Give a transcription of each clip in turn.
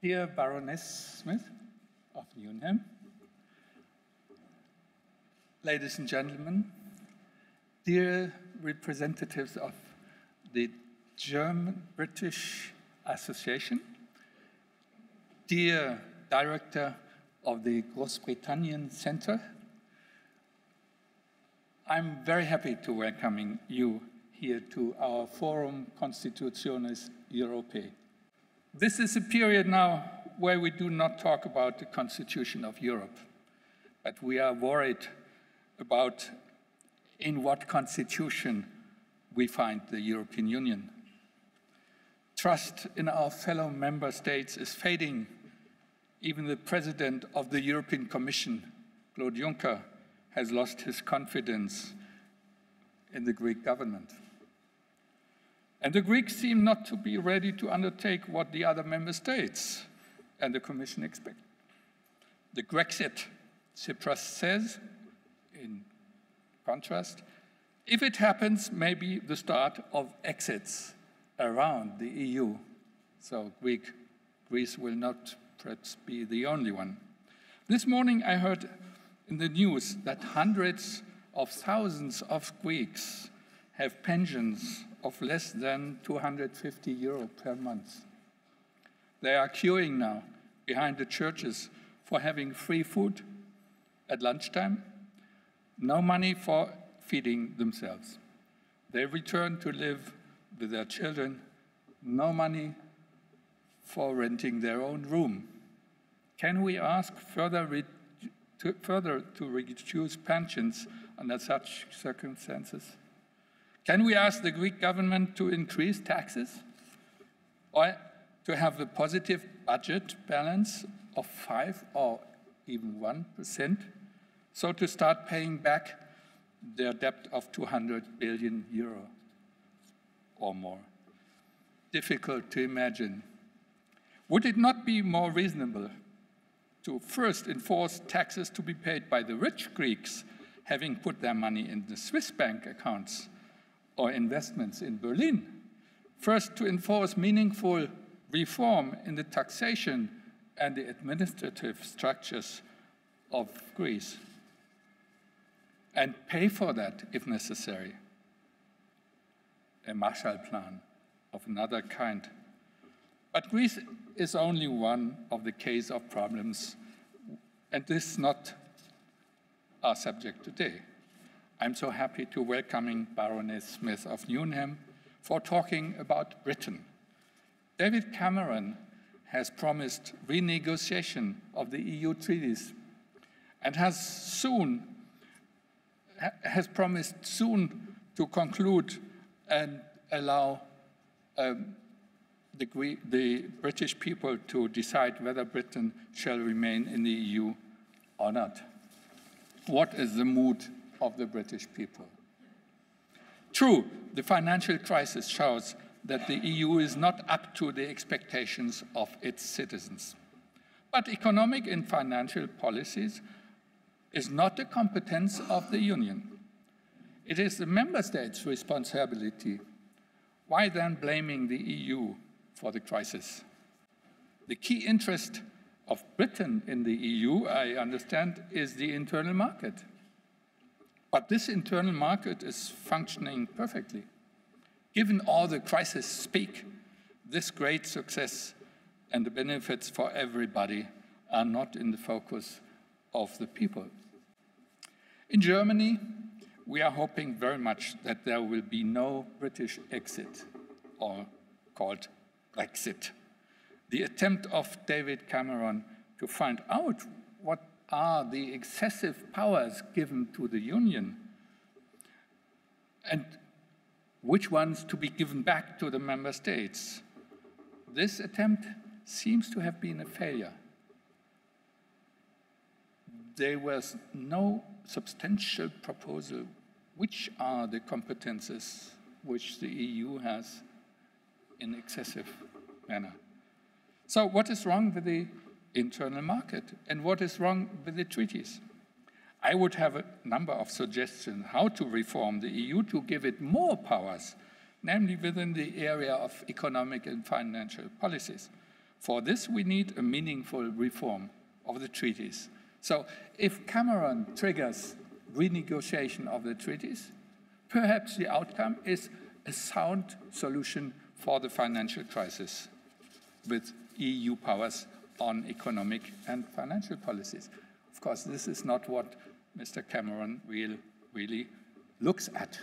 Dear Baroness Smith of Newnham, ladies and gentlemen, dear representatives of the German-British Association, dear director of the Großbritannien Center, I'm very happy to welcome you here to our Forum Constitutionis Europae. This is a period now where we do not talk about the Constitution of Europe, but we are worried about in what constitution we find the European Union. Trust in our fellow member states is fading. Even the president of the European Commission, Claude Juncker, has lost his confidence in the Greek government. And the Greeks seem not to be ready to undertake what the other member states and the Commission expect. The Grexit, Tsipras says, in contrast, if it happens, maybe the start of exits around the EU. So Greece will not perhaps be the only one. This morning I heard in the news that hundreds of thousands of Greeks have pensions of less than 250 euro per month. They are queuing now behind the churches for having free food at lunchtime, no money for feeding themselves. They return to live with their children, no money for renting their own room. Can we ask further to reduce pensions under such circumstances? Can we ask the Greek government to increase taxes or to have a positive budget balance of 5 or even 1%, so to start paying back their debt of 200 billion euro or more? Difficult to imagine. Would it not be more reasonable to first enforce taxes to be paid by the rich Greeks, having put their money in the Swiss bank accounts or investments in Berlin? First, to enforce meaningful reform in the taxation and the administrative structures of Greece, and pay for that if necessary. A Marshall Plan of another kind. But Greece is only one of the case of problems, and this is not our subject today. I'm so happy to welcome Baroness Smith of Newnham for talking about Britain. David Cameron has promised renegotiation of the EU treaties and has promised soon to conclude and allow the British people to decide whether Britain shall remain in the EU or not. What is the mood of the British people? True, the financial crisis shows that the EU is not up to the expectations of its citizens. But economic and financial policies is not a competence of the Union. It is the member states' responsibility. Why then blaming the EU for the crisis? The key interest of Britain in the EU, I understand, is the internal market. But this internal market is functioning perfectly. Given all the crises speak, this great success and the benefits for everybody are not in the focus of the people. In Germany, we are hoping very much that there will be no British exit, or called Brexit. The attempt of David Cameron to find out what are the excessive powers given to the Union and which ones to be given back to the member states. This attempt seems to have been a failure. There was no substantial proposal which are the competences which the EU has in excessive manner. So what is wrong with the internal market and what is wrong with the treaties? I would have a number of suggestions how to reform the EU to give it more powers, namely within the area of economic and financial policies. For this, we need a meaningful reform of the treaties. So if Cameron triggers renegotiation of the treaties, perhaps the outcome is a sound solution for the financial crisis with EU powers on economic and financial policies. Of course, this is not what Mr. Cameron really looks at.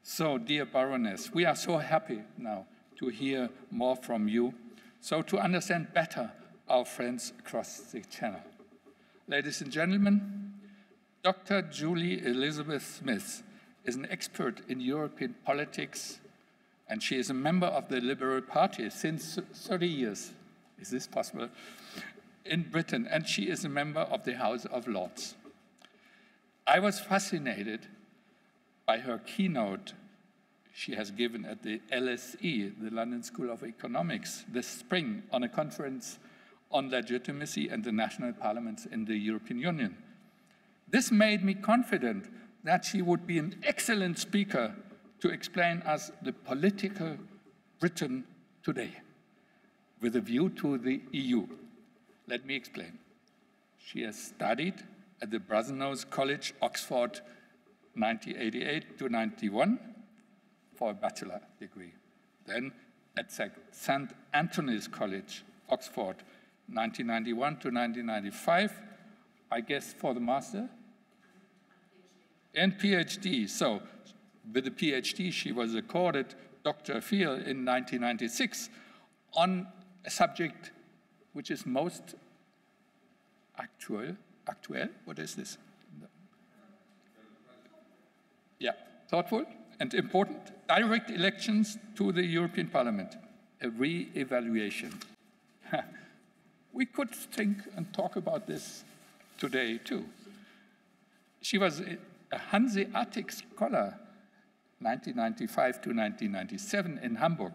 So, dear Baroness, we are so happy now to hear more from you, so to understand better our friends across the channel. Ladies and gentlemen, Dr. Julie Elizabeth Smith is an expert in European politics, and she is a member of the Liberal Party since 30 years. Is this possible? In Britain, and she is a member of the House of Lords. I was fascinated by her keynote she has given at the LSE, the London School of Economics, this spring on a conference on legitimacy and the national parliaments in the European Union. This made me confident that she would be an excellent speaker to explain us the political Britain today, with a view to the EU. Let me explain. She has studied at the Brasenose College, Oxford, 1988 to 91, for a bachelor degree. Then at St. Anthony's College, Oxford, 1991 to 1995, I guess for the master? And PhD. So with the PhD, she was accorded Dr. Phil in 1996 on a subject which is most actual, what is this? Yeah, thoughtful and important. Direct elections to the European Parliament, a re-evaluation. We could think and talk about this today too. She was a Hanseatic scholar, 1995 to 1997 in Hamburg.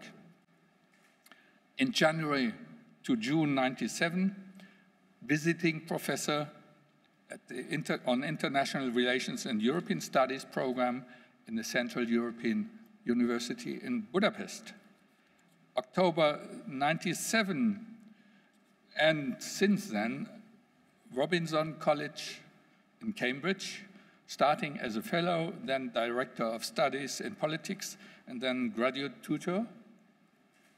In January to June 97, visiting professor at the on International Relations and European Studies program in the Central European University in Budapest. October 97, and since then, Robinson College in Cambridge, starting as a fellow, then director of studies in politics, and then graduate tutor,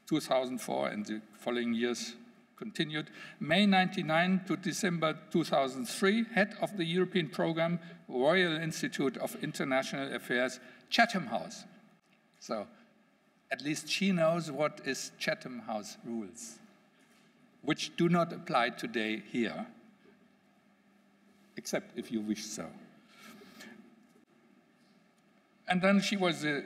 2004, and the following years continued. May 99 to December 2003, head of the European program, Royal Institute of International Affairs, Chatham House. So at least she knows what is Chatham House rules, which do not apply today here, except if you wish so. And then she was the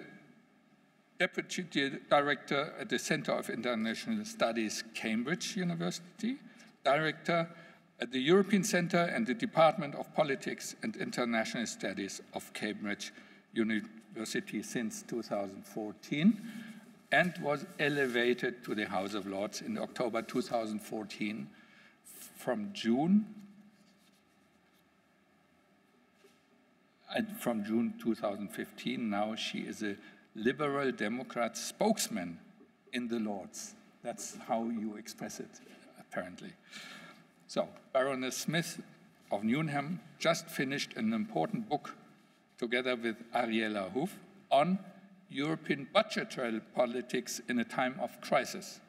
Deputy Director at the Center of International Studies, Cambridge University, Director at the European Center and the Department of Politics and International Studies of Cambridge University since 2014, and was elevated to the House of Lords in October 2014 from June. And from June 2015, now she is a Liberal Democrat spokesman in the Lords. That's how you express it, apparently. So, Baroness Smith of Newnham just finished an important book together with Ariella Huff on European budgetary politics in a time of crisis.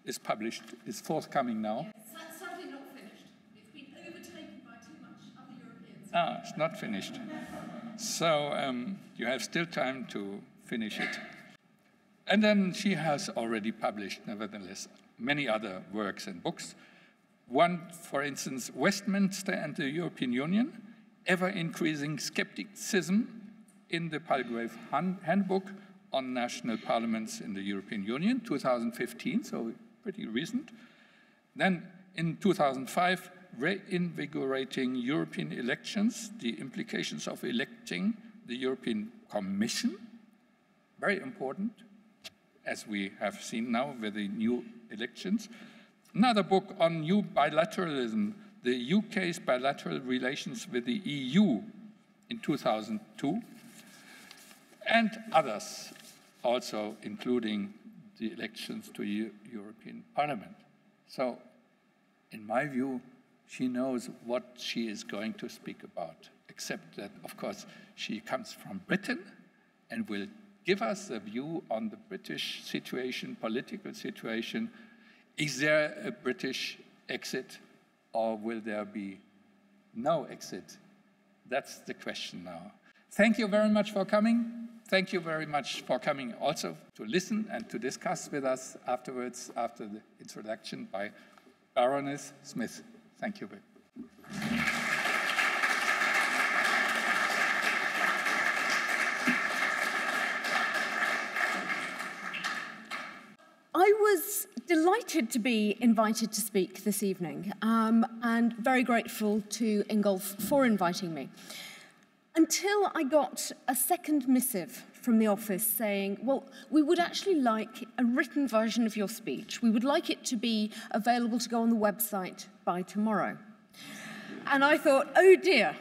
Is published, is forthcoming now. Yes, sadly not finished. It's been overtaken by too much other Europeans. Ah, it's not finished. So you have still time to finish it. And then she has already published, nevertheless, many other works and books. One, for instance, Westminster and the European Union, ever-increasing skepticism in the Palgrave Handbook on National Parliaments in the European Union, 2015, so pretty recent. Then in 2005, Reinvigorating European Elections, the implications of electing the European Commission, very important, as we have seen now with the new elections. Another book on new bilateralism, the UK's bilateral relations with the EU in 2002, and others also, including the elections to European Parliament. So, in my view, she knows what she is going to speak about, except that, of course, she comes from Britain and will give us a view on the British situation, political situation. Is there a British exit, or will there be no exit? That's the question now. Thank you very much for coming. Thank you very much for coming also to listen and to discuss with us afterwards, after the introduction by Baroness Smith. Thank you. I was delighted to be invited to speak this evening, and very grateful to Ingolf for inviting me. Until I got a second missive from the office saying, well, we would actually like a written version of your speech. We would like it to be available to go on the website by tomorrow. And I thought, oh dear,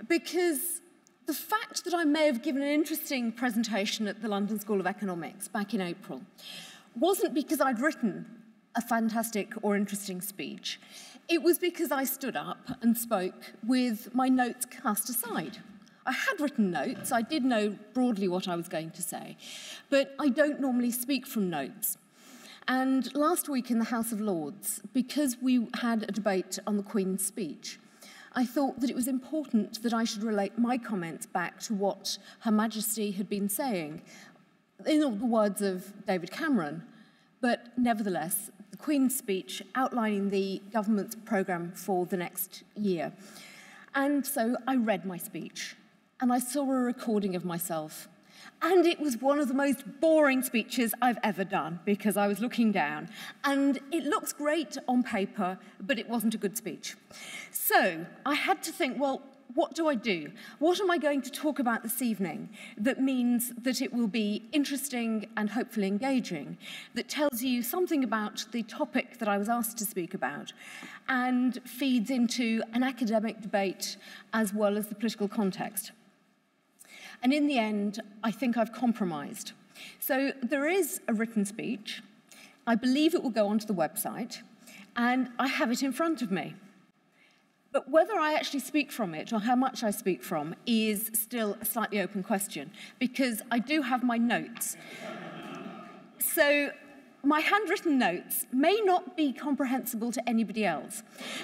because the fact that I may have given an interesting presentation at the London School of Economics back in April wasn't because I'd written a fantastic or interesting speech. It was because I stood up and spoke with my notes cast aside. I had written notes, I did know broadly what I was going to say, but I don't normally speak from notes. And last week in the House of Lords, because we had a debate on the Queen's speech, I thought that it was important that I should relate my comments back to what Her Majesty had been saying, in the words of David Cameron, but nevertheless, the Queen's speech outlining the government's programme for the next year. And so I read my speech, and I saw a recording of myself. And it was one of the most boring speeches I've ever done, because I was looking down, and it looks great on paper, but it wasn't a good speech. So I had to think, well, what do I do? What am I going to talk about this evening that means that it will be interesting and hopefully engaging, that tells you something about the topic that I was asked to speak about, and feeds into an academic debate as well as the political context? And in the end, I think I've compromised. So there is a written speech. I believe it will go onto the website, and I have it in front of me. But whether I actually speak from it or how much I speak from is still a slightly open question, because I do have my notes. So my handwritten notes may not be comprehensible to anybody else,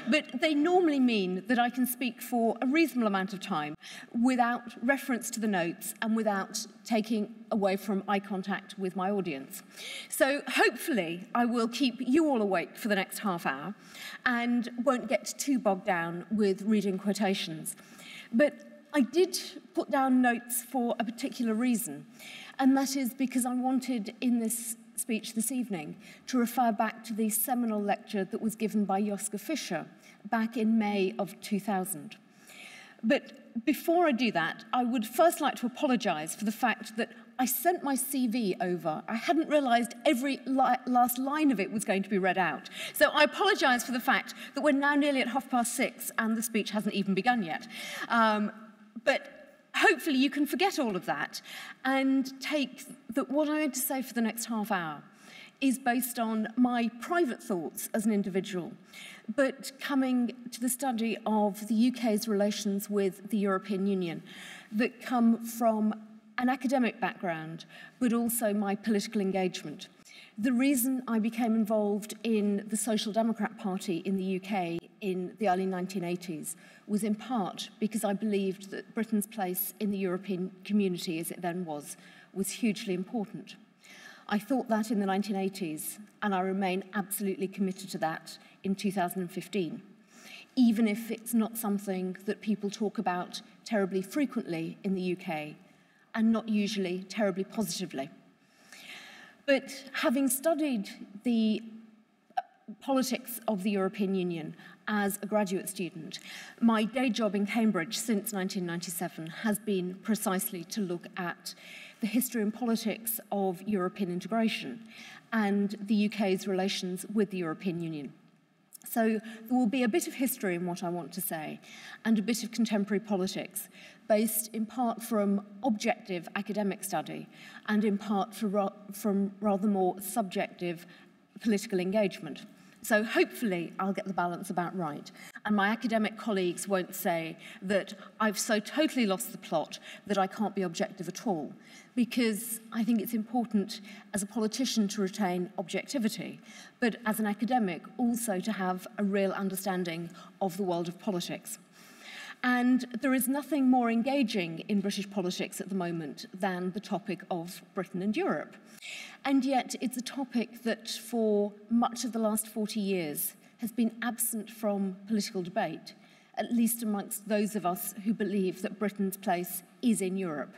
but they normally mean that I can speak for a reasonable amount of time without reference to the notes and without taking away from eye contact with my audience. So hopefully I will keep you all awake for the next half hour and won't get too bogged down with reading quotations. But I did put down notes for a particular reason, and that is because I wanted in this speech this evening to refer back to the seminal lecture that was given by Joschka Fischer back in May of 2000. But before I do that, I would first like to apologise for the fact that I sent my CV over. I hadn't realised every last line of it was going to be read out. So I apologise for the fact that we're now nearly at 6:30 and the speech hasn't even begun yet. But hopefully you can forget all of that and take that what I'm going to say for the next half hour is based on my private thoughts as an individual, but coming to the study of the UK's relations with the European Union that come from an academic background, but also my political engagement. The reason I became involved in the Social Democrat Party in the UK in the early 1980s was in part because I believed that Britain's place in the European community, as it then was hugely important. I thought that in the 1980s, and I remain absolutely committed to that in 2015, even if it's not something that people talk about terribly frequently in the UK, and not usually terribly positively. But having studied the politics of the European Union as a graduate student, my day job in Cambridge since 1997 has been precisely to look at the history and politics of European integration and the UK's relations with the European Union. So there will be a bit of history in what I want to say, and a bit of contemporary politics, based in part from objective academic study, and in part from rather more subjective political engagement. So hopefully I'll get the balance about right, and my academic colleagues won't say that I've so totally lost the plot that I can't be objective at all, because I think it's important as a politician to retain objectivity, but as an academic also to have a real understanding of the world of politics. And there is nothing more engaging in British politics at the moment than the topic of Britain and Europe. And yet it's a topic that for much of the last 40 years has been absent from political debate, at least amongst those of us who believe that Britain's place is in Europe.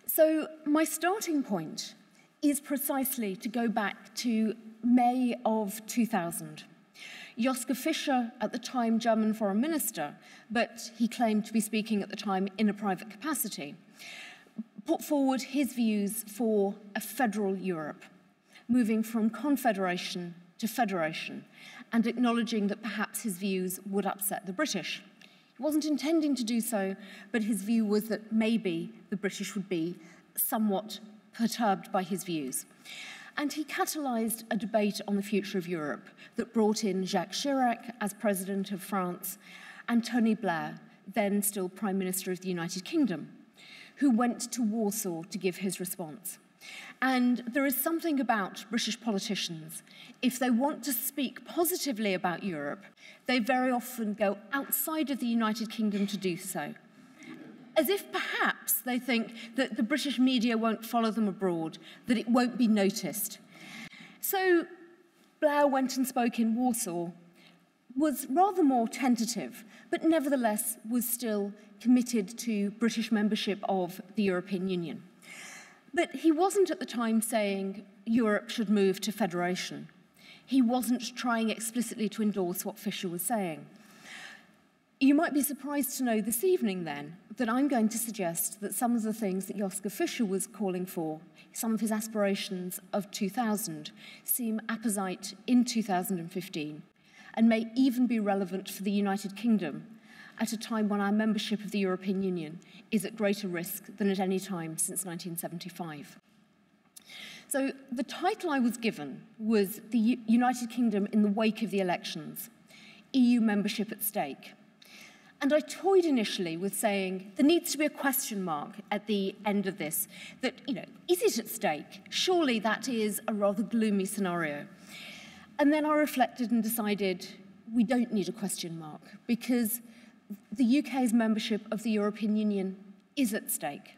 So my starting point is precisely to go back to May of 2000. Joschka Fischer, at the time German Foreign Minister, but he claimed to be speaking at the time in a private capacity, put forward his views for a federal Europe, moving from confederation to federation, and acknowledging that perhaps his views would upset the British. He wasn't intending to do so, but his view was that maybe the British would be somewhat perturbed by his views. And he catalysed a debate on the future of Europe that brought in Jacques Chirac as President of France and Tony Blair, then still Prime Minister of the United Kingdom, who went to Warsaw to give his response. And there is something about British politicians, if they want to speak positively about Europe, they very often go outside of the United Kingdom to do so, as if perhaps they think that the British media won't follow them abroad, that it won't be noticed. So Blair went and spoke in Warsaw, was rather more tentative, but nevertheless was still committed to British membership of the European Union. But he wasn't at the time saying Europe should move to federation. He wasn't trying explicitly to endorse what Fischer was saying. You might be surprised to know this evening, then, that I'm going to suggest that some of the things that Joschka Fischer was calling for, some of his aspirations of 2000, seem apposite in 2015, and may even be relevant for the United Kingdom at a time when our membership of the European Union is at greater risk than at any time since 1975. So the title I was given was The United Kingdom in the Wake of the Elections, EU Membership at Stake. And I toyed initially with saying there needs to be a question mark at the end of this, that, is it at stake? Surely that is a rather gloomy scenario. And then I reflected and decided we don't need a question mark, because the UK's membership of the European Union is at stake.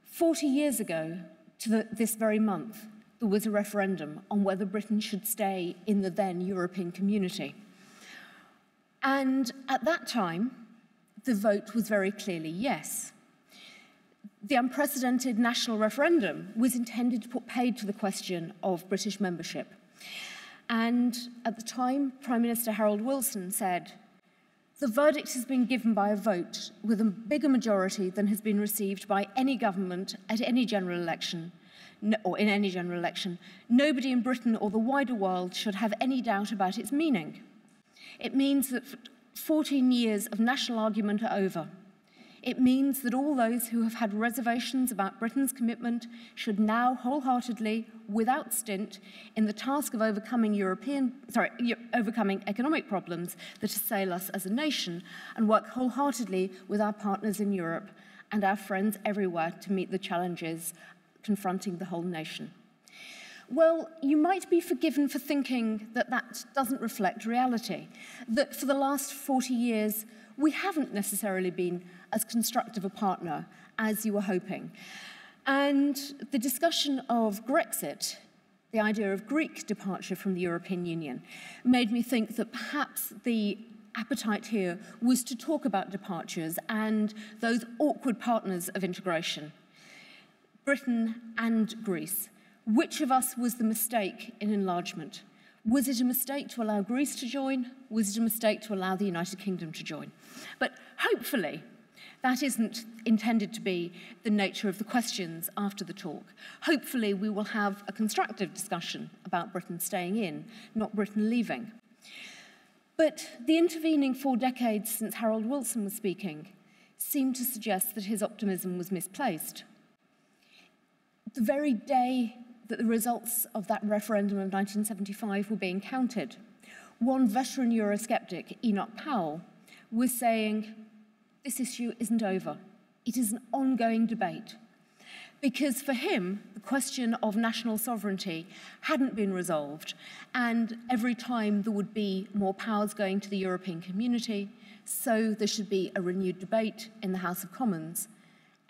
40 years ago, to this very month, there was a referendum on whether Britain should stay in the then European community. And at that time, the vote was very clearly yes. The unprecedented national referendum was intended to put paid to the question of British membership. And at the time, Prime Minister Harold Wilson said, "The verdict has been given by a vote with a bigger majority than has been received by any government at any general election, or in any general election. Nobody in Britain or the wider world should have any doubt about its meaning. It means that 14 years of national argument are over. It means that all those who have had reservations about Britain's commitment should now wholeheartedly, without stint, in the task of overcoming economic problems that assail us as a nation, and work wholeheartedly with our partners in Europe and our friends everywhere to meet the challenges confronting the whole nation." Well, you might be forgiven for thinking that that doesn't reflect reality, that for the last 40 years, we haven't necessarily been as constructive a partner as you were hoping. And the discussion of Grexit, the idea of Greek departure from the European Union, made me think that perhaps the appetite here was to talk about departures and those awkward partners of integration, Britain and Greece. Which of us was the mistake in enlargement? Was it a mistake to allow Greece to join? Was it a mistake to allow the United Kingdom to join? But hopefully, That isn't intended to be the nature of the questions after the talk. Hopefully, we will have a constructive discussion about Britain staying in, not Britain leaving. But the intervening 4 decades since Harold Wilson was speaking seemed to suggest that his optimism was misplaced. The very day that the results of that referendum of 1975 were being counted, one veteran Eurosceptic, Enoch Powell, was saying, this issue isn't over. It is an ongoing debate. Because for him, the question of national sovereignty hadn't been resolved, and every time there would be more powers going to the European community, so there should be a renewed debate in the House of Commons.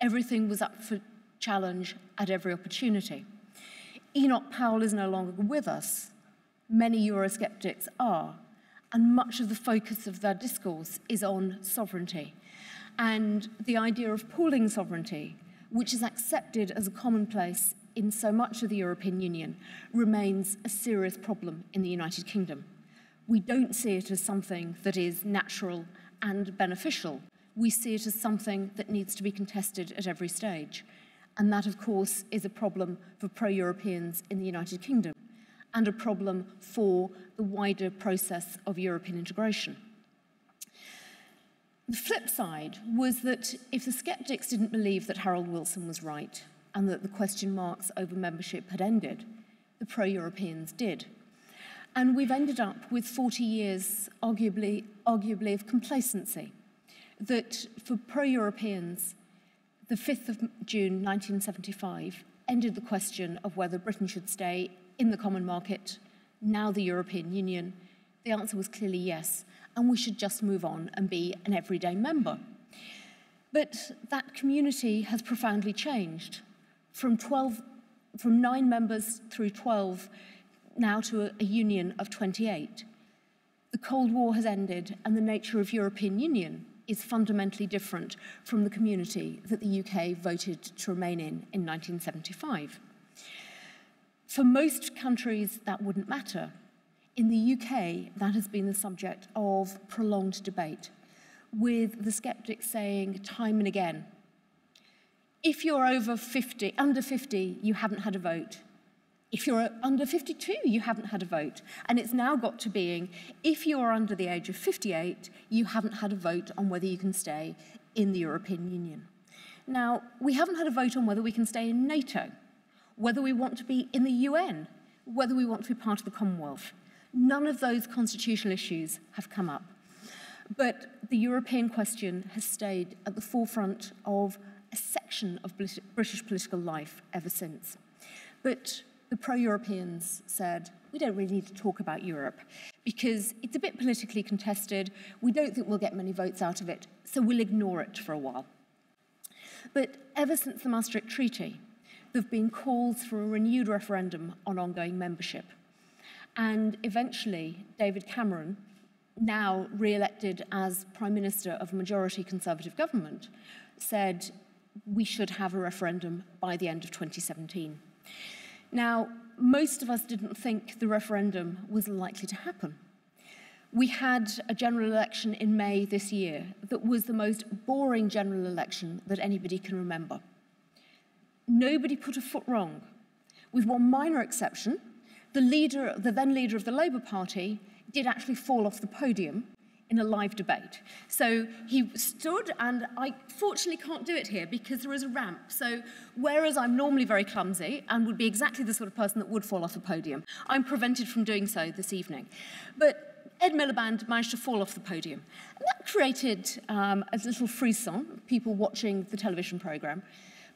Everything was up for challenge at every opportunity. Enoch Powell is no longer with us. Many Eurosceptics are, and much of the focus of their discourse is on sovereignty. And the idea of pooling sovereignty, which is accepted as a commonplace in so much of the European Union, remains a serious problem in the United Kingdom. We don't see it as something that is natural and beneficial. We see it as something that needs to be contested at every stage. And that, of course, is a problem for pro-Europeans in the United Kingdom and a problem for the wider process of European integration. The flip side was that if the sceptics didn't believe that Harold Wilson was right and that the question marks over membership had ended, the pro-Europeans did. And we've ended up with 40 years, arguably of complacency, that for pro-Europeans, the 5th of June 1975 ended the question of whether Britain should stay in the common market, now the European Union. The answer was clearly yes, and we should just move on and be an everyday member. But that community has profoundly changed from 9 members through 12 now to a union of 28. The Cold War has ended, and the nature of European Union is fundamentally different from the community that the UK voted to remain in 1975. For most countries, that wouldn't matter. In the UK, that has been the subject of prolonged debate, with the sceptics saying time and again, if you're under 50, you haven't had a vote. If you're under 52, you haven't had a vote. And it's now got to being, if you are under the age of 58, you haven't had a vote on whether you can stay in the European Union. Now, we haven't had a vote on whether we can stay in NATO, whether we want to be in the UN, whether we want to be part of the Commonwealth. None of those constitutional issues have come up. But the European question has stayed at the forefront of a section of British political life ever since. But the pro-Europeans said, we don't really need to talk about Europe because it's a bit politically contested. We don't think we'll get many votes out of it, so we'll ignore it for a while. But ever since the Maastricht Treaty, there have been calls for a renewed referendum on ongoing membership. And eventually, David Cameron, now re-elected as Prime Minister of a majority Conservative government, said we should have a referendum by the end of 2017. Now, most of us didn't think the referendum was likely to happen. We had a general election in May this year that was the most boring general election that anybody can remember. Nobody put a foot wrong. With one minor exception, the then leader of the Labour Party did actually fall off the podium in a live debate. So he stood, and I fortunately can't do it here because there is a ramp. So whereas I'm normally very clumsy and would be exactly the sort of person that would fall off a podium, I'm prevented from doing so this evening. But Ed Miliband managed to fall off the podium. And that created a little frisson, people watching the television programme.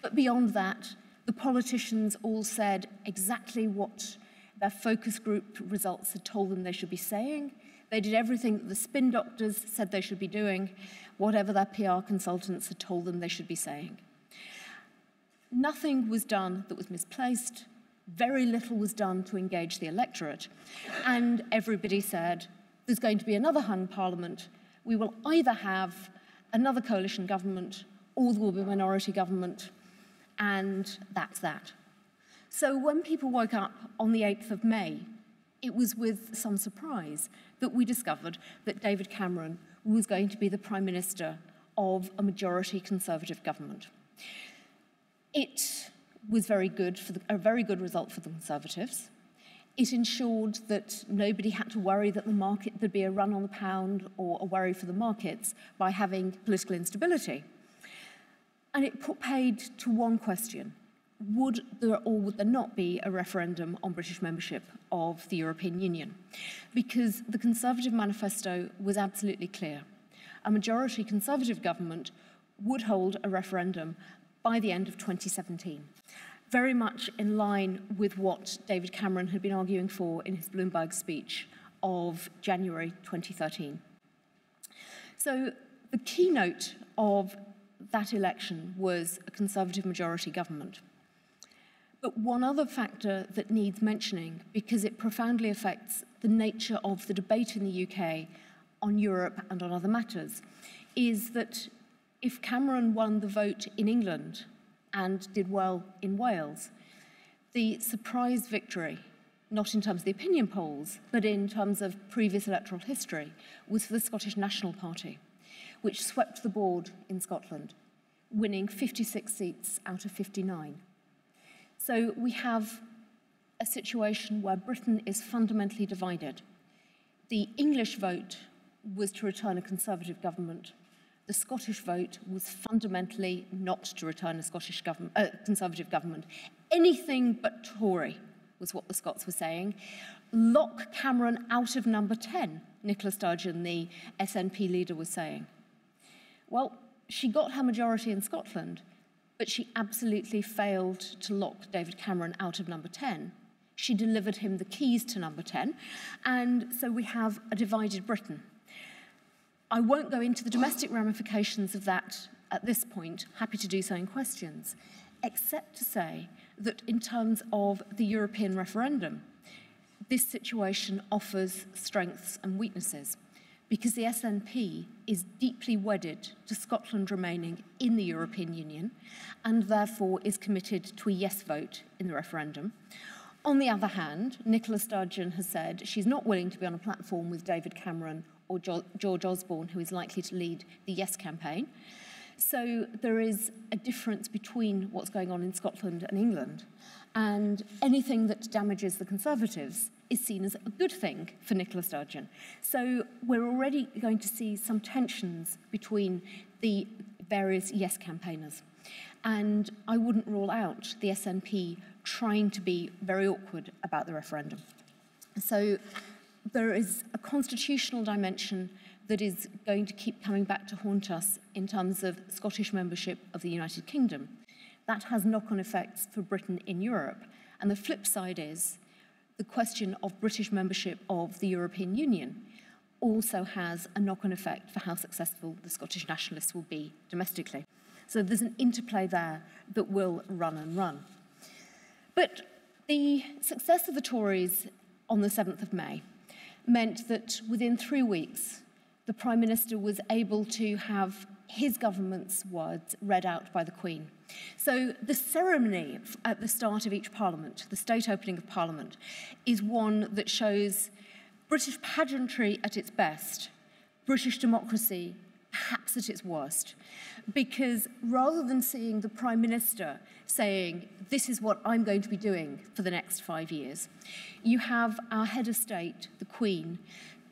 But beyond that, the politicians all said exactly what their focus group results had told them they should be saying. They did everything that the spin doctors said they should be doing, whatever their PR consultants had told them they should be saying. Nothing was done that was misplaced. Very little was done to engage the electorate. And everybody said, there's going to be another hung parliament. We will either have another coalition government or there will be a minority government, and that's that. So when people woke up on the 8th of May, it was with some surprise that we discovered that David Cameron was going to be the Prime Minister of a majority Conservative government. It was very good a very good result for the Conservatives. It ensured that nobody had to worry that there'd be a run on the pound or a worry for the markets by having political instability. And it put paid to one question: would there or would there not be a referendum on British membership of the European Union? Because the Conservative manifesto was absolutely clear. A majority Conservative government would hold a referendum by the end of 2017, very much in line with what David Cameron had been arguing for in his Bloomberg speech of January 2013. So the keynote of that election was a Conservative majority government. But one other factor that needs mentioning, because it profoundly affects the nature of the debate in the UK on Europe and on other matters, is that if Cameron won the vote in England and did well in Wales, the surprise victory, not in terms of the opinion polls, but in terms of previous electoral history, was for the Scottish National Party, which swept the board in Scotland, winning 56 seats out of 59. So we have a situation where Britain is fundamentally divided. The English vote was to return a Conservative government. The Scottish vote was fundamentally not to return a Conservative government. Anything but Tory was what the Scots were saying. Lock Cameron out of number 10, Nicola Sturgeon, the SNP leader, was saying. Well, she got her majority in Scotland, but she absolutely failed to lock David Cameron out of number 10. She delivered him the keys to number 10, and so we have a divided Britain. I won't go into the domestic ramifications of that at this point, happy to do so in questions, except to say that in terms of the European referendum, this situation offers strengths and weaknesses, because the SNP is deeply wedded to Scotland remaining in the European Union and therefore is committed to a yes vote in the referendum. On the other hand, Nicola Sturgeon has said she's not willing to be on a platform with David Cameron or George Osborne, who is likely to lead the Yes campaign. So there is a difference between what's going on in Scotland and England, and anything that damages the Conservatives is seen as a good thing for Nicola Sturgeon. So we're already going to see some tensions between the various Yes campaigners. And I wouldn't rule out the SNP trying to be very awkward about the referendum. So there is a constitutional dimension that is going to keep coming back to haunt us in terms of Scottish membership of the United Kingdom. That has knock-on effects for Britain in Europe. And the flip side is the question of British membership of the European Union also has a knock-on effect for how successful the Scottish nationalists will be domestically. So there's an interplay there that will run and run. But the success of the Tories on the 7th of May meant that within 3 weeks, the Prime Minister was able to have his government's words read out by the Queen. So the ceremony at the start of each Parliament, the state opening of Parliament, is one that shows British pageantry at its best, British democracy perhaps at its worst. Because rather than seeing the Prime Minister saying, this is what I'm going to be doing for the next 5 years, you have our head of state, the Queen,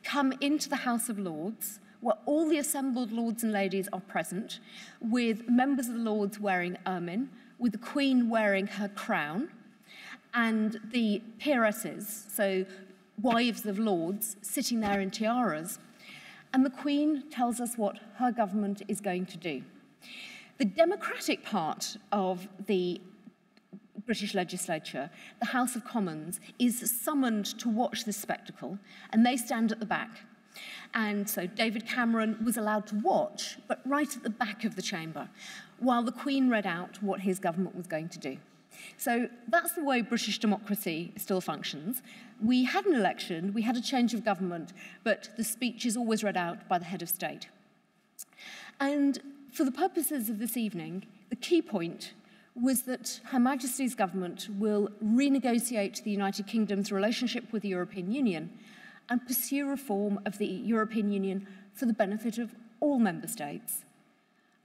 come into the House of Lords, where all the assembled lords and ladies are present, with members of the Lords wearing ermine, with the Queen wearing her crown, and the peeresses, so wives of lords, sitting there in tiaras. And the Queen tells us what her government is going to do. The democratic part of the British legislature, the House of Commons, is summoned to watch this spectacle, and they stand at the back. And so David Cameron was allowed to watch, but right at the back of the chamber, while the Queen read out what his government was going to do. So that's the way British democracy still functions. We had an election, we had a change of government, but the speech is always read out by the head of state. And for the purposes of this evening, the key point was that Her Majesty's government will renegotiate the United Kingdom's relationship with the European Union and pursue reform of the European Union for the benefit of all member states.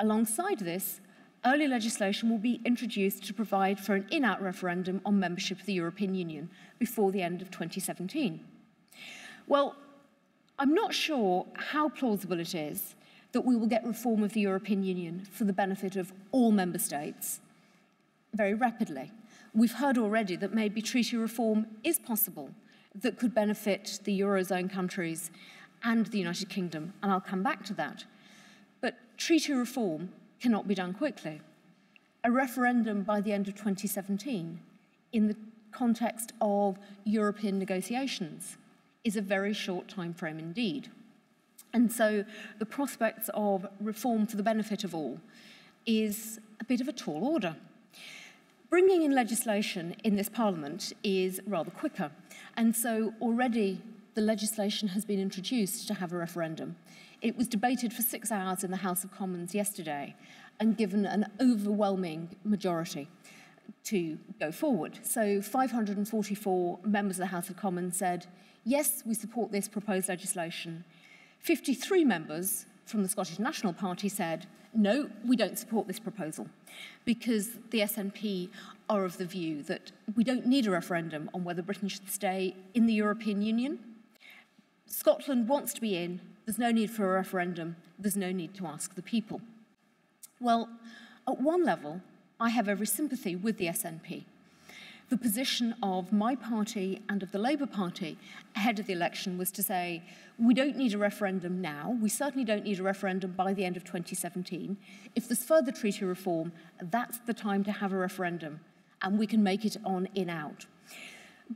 Alongside this, early legislation will be introduced to provide for an in-out referendum on membership of the European Union before the end of 2017. Well, I'm not sure how plausible it is that we will get reform of the European Union for the benefit of all member states very rapidly. We've heard already that maybe treaty reform is possible that could benefit the Eurozone countries and the United Kingdom, and I'll come back to that. But treaty reform cannot be done quickly. A referendum by the end of 2017 in the context of European negotiations is a very short time frame indeed. And so the prospects of reform for the benefit of all is a bit of a tall order. Bringing in legislation in this Parliament is rather quicker. And so already the legislation has been introduced to have a referendum. It was debated for 6 hours in the House of Commons yesterday and given an overwhelming majority to go forward. So 544 members of the House of Commons said, yes, we support this proposed legislation. 53 members from the Scottish National Party said, no, we don't support this proposal, because the SNP are of the view that we don't need a referendum on whether Britain should stay in the European Union. Scotland wants to be in, there's no need for a referendum, there's no need to ask the people. Well, at one level, I have every sympathy with the SNP. The position of my party and of the Labour Party ahead of the election was to say, we don't need a referendum now, we certainly don't need a referendum by the end of 2017. If there's further treaty reform, that's the time to have a referendum, and we can make it on in-out.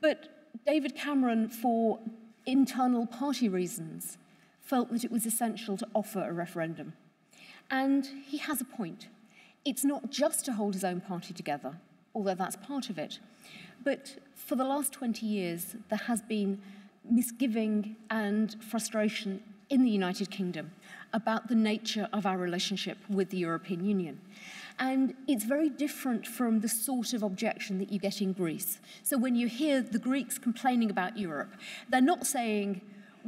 But David Cameron, for internal party reasons, felt that it was essential to offer a referendum. And he has a point. It's not just to hold his own party together, although that's part of it. But for the last 20 years, there has been misgiving and frustration in the United Kingdom about the nature of our relationship with the European Union. And it's very different from the sort of objection that you get in Greece. So when you hear the Greeks complaining about Europe, they're not saying,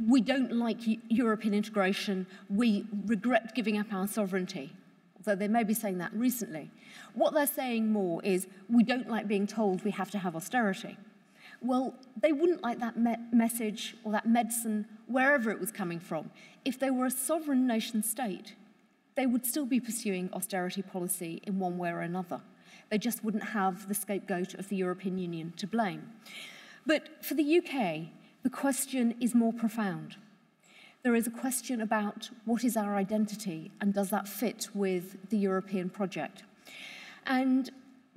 we don't like European integration, we regret giving up our sovereignty, although they may be saying that recently. What they're saying more is, we don't like being told we have to have austerity. Well, they wouldn't like that message or that medicine, wherever it was coming from. If they were a sovereign nation state, they would still be pursuing austerity policy in one way or another. They just wouldn't have the scapegoat of the European Union to blame. But for the UK, the question is more profound. There is a question about what is our identity and does that fit with the European project? And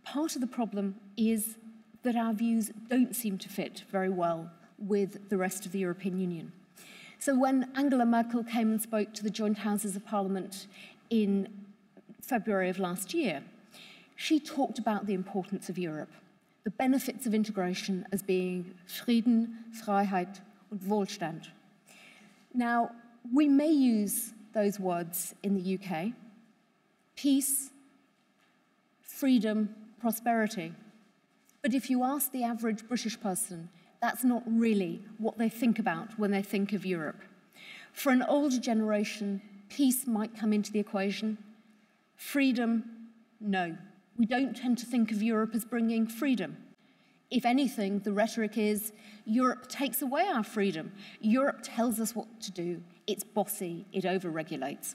part of the problem is that our views don't seem to fit very well with the rest of the European Union. So when Angela Merkel came and spoke to the joint Houses of Parliament in February of last year, she talked about the importance of Europe, the benefits of integration as being Frieden, Freiheit und Wohlstand. Now, we may use those words in the UK, peace, freedom, prosperity. But if you ask the average British person, that's not really what they think about when they think of Europe. For an older generation, peace might come into the equation. Freedom, no. We don't tend to think of Europe as bringing freedom. If anything, the rhetoric is, Europe takes away our freedom. Europe tells us what to do. It's bossy, it overregulates.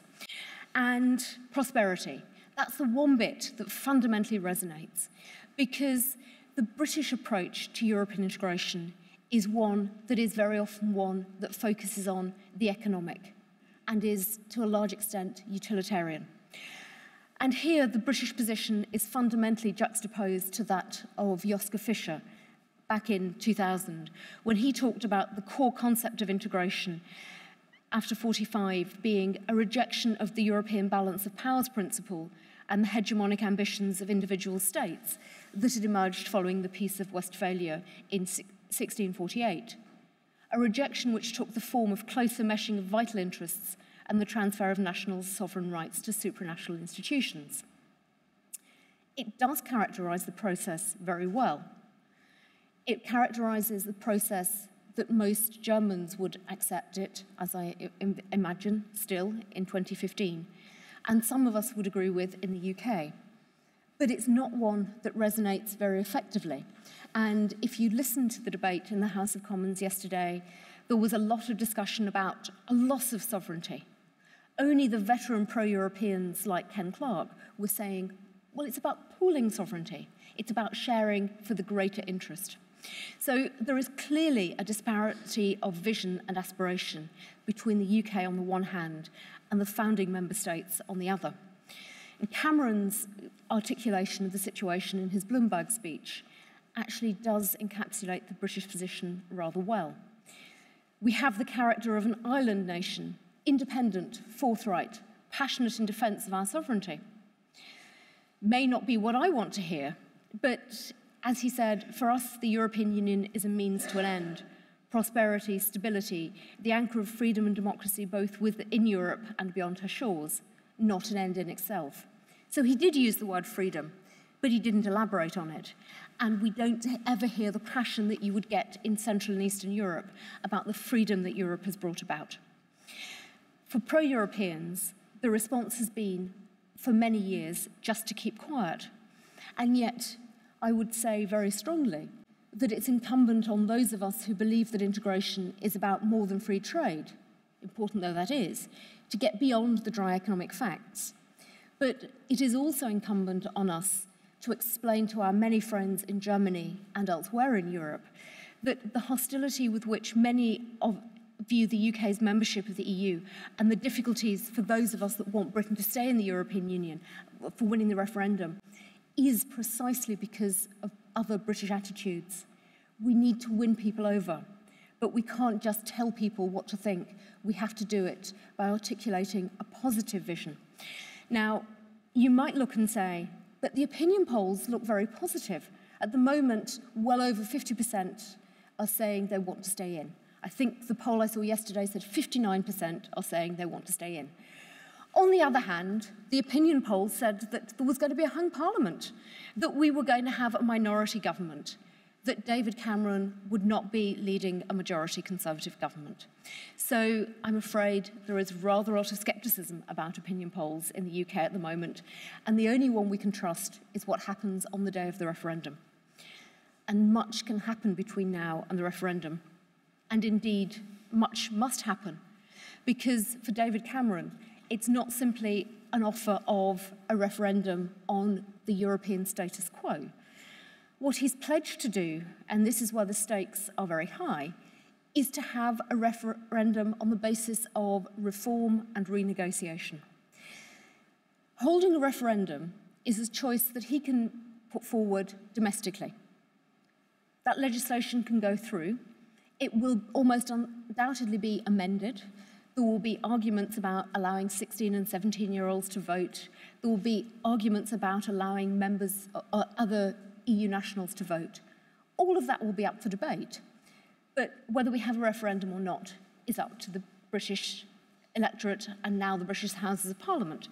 And prosperity, that's the one bit that fundamentally resonates, because the British approach to European integration is one that is very often one that focuses on the economic and is, to a large extent, utilitarian. And here, the British position is fundamentally juxtaposed to that of Joschka Fischer back in 2000, when he talked about the core concept of integration after 45 being a rejection of the European balance of powers principle and the hegemonic ambitions of individual states that had emerged following the Peace of Westphalia in 1648. A rejection which took the form of closer meshing of vital interests and the transfer of national sovereign rights to supranational institutions. It does characterize the process very well. It characterizes the process that most Germans would accept it, as I imagine, still in 2015, and some of us would agree with in the UK. But it's not one that resonates very effectively. And if you listened to the debate in the House of Commons yesterday, there was a lot of discussion about a loss of sovereignty. Only the veteran pro-Europeans like Ken Clarke were saying, well, it's about pooling sovereignty. It's about sharing for the greater interest. So there is clearly a disparity of vision and aspiration between the UK on the one hand and the founding member states on the other. And Cameron's articulation of the situation in his Bloomberg speech actually does encapsulate the British position rather well. We have the character of an island nation, independent, forthright, passionate in defence of our sovereignty. May not be what I want to hear, but as he said, for us, the European Union is a means to an end. Prosperity, stability, the anchor of freedom and democracy both within Europe and beyond her shores, not an end in itself. So he did use the word freedom, but he didn't elaborate on it. And we don't ever hear the passion that you would get in Central and Eastern Europe about the freedom that Europe has brought about. For pro-Europeans, the response has been, for many years, just to keep quiet. And yet, I would say very strongly that it's incumbent on those of us who believe that integration is about more than free trade, important though that is, to get beyond the dry economic facts. But it is also incumbent on us to explain to our many friends in Germany and elsewhere in Europe that the hostility with which many view the UK's membership of the EU and the difficulties for those of us that want Britain to stay in the European Union for winning the referendum is precisely because of other British attitudes. We need to win people over, but we can't just tell people what to think. We have to do it by articulating a positive vision. Now, you might look and say, but the opinion polls look very positive. At the moment, well over 50% are saying they want to stay in. I think the poll I saw yesterday said 59% are saying they want to stay in. On the other hand, the opinion poll said that there was going to be a hung parliament, that we were going to have a minority government, that David Cameron would not be leading a majority Conservative government. So I'm afraid there is rather a lot of scepticism about opinion polls in the UK at the moment, and the only one we can trust is what happens on the day of the referendum. And much can happen between now and the referendum. And indeed, much must happen, because for David Cameron, it's not simply an offer of a referendum on the European status quo. What he's pledged to do, and this is where the stakes are very high, is to have a referendum on the basis of reform and renegotiation. Holding a referendum is a choice that he can put forward domestically. That legislation can go through. It will almost undoubtedly be amended. There will be arguments about allowing 16 and 17-year-olds to vote. There will be arguments about allowing members or other EU nationals to vote. All of that will be up for debate. But whether we have a referendum or not is up to the British electorate and now the British Houses of Parliament.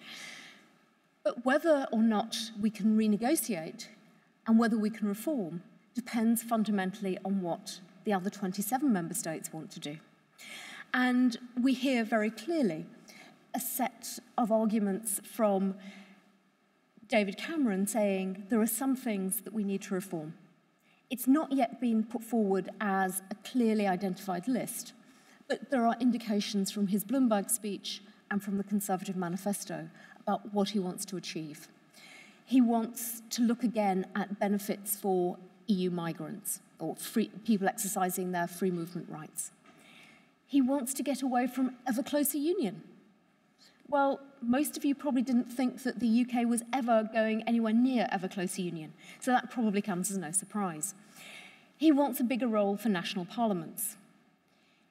But whether or not we can renegotiate and whether we can reform depends fundamentally on what the other 27 member states want to do. And we hear very clearly a set of arguments from David Cameron saying there are some things that we need to reform. It's not yet been put forward as a clearly identified list, but there are indications from his Bloomberg speech and from the Conservative manifesto about what he wants to achieve. He wants to look again at benefits for EU migrants or people exercising their free movement rights. He wants to get away from ever closer union. Well, most of you probably didn't think that the UK was ever going anywhere near ever closer union, so that probably comes as no surprise. He wants a bigger role for national parliaments.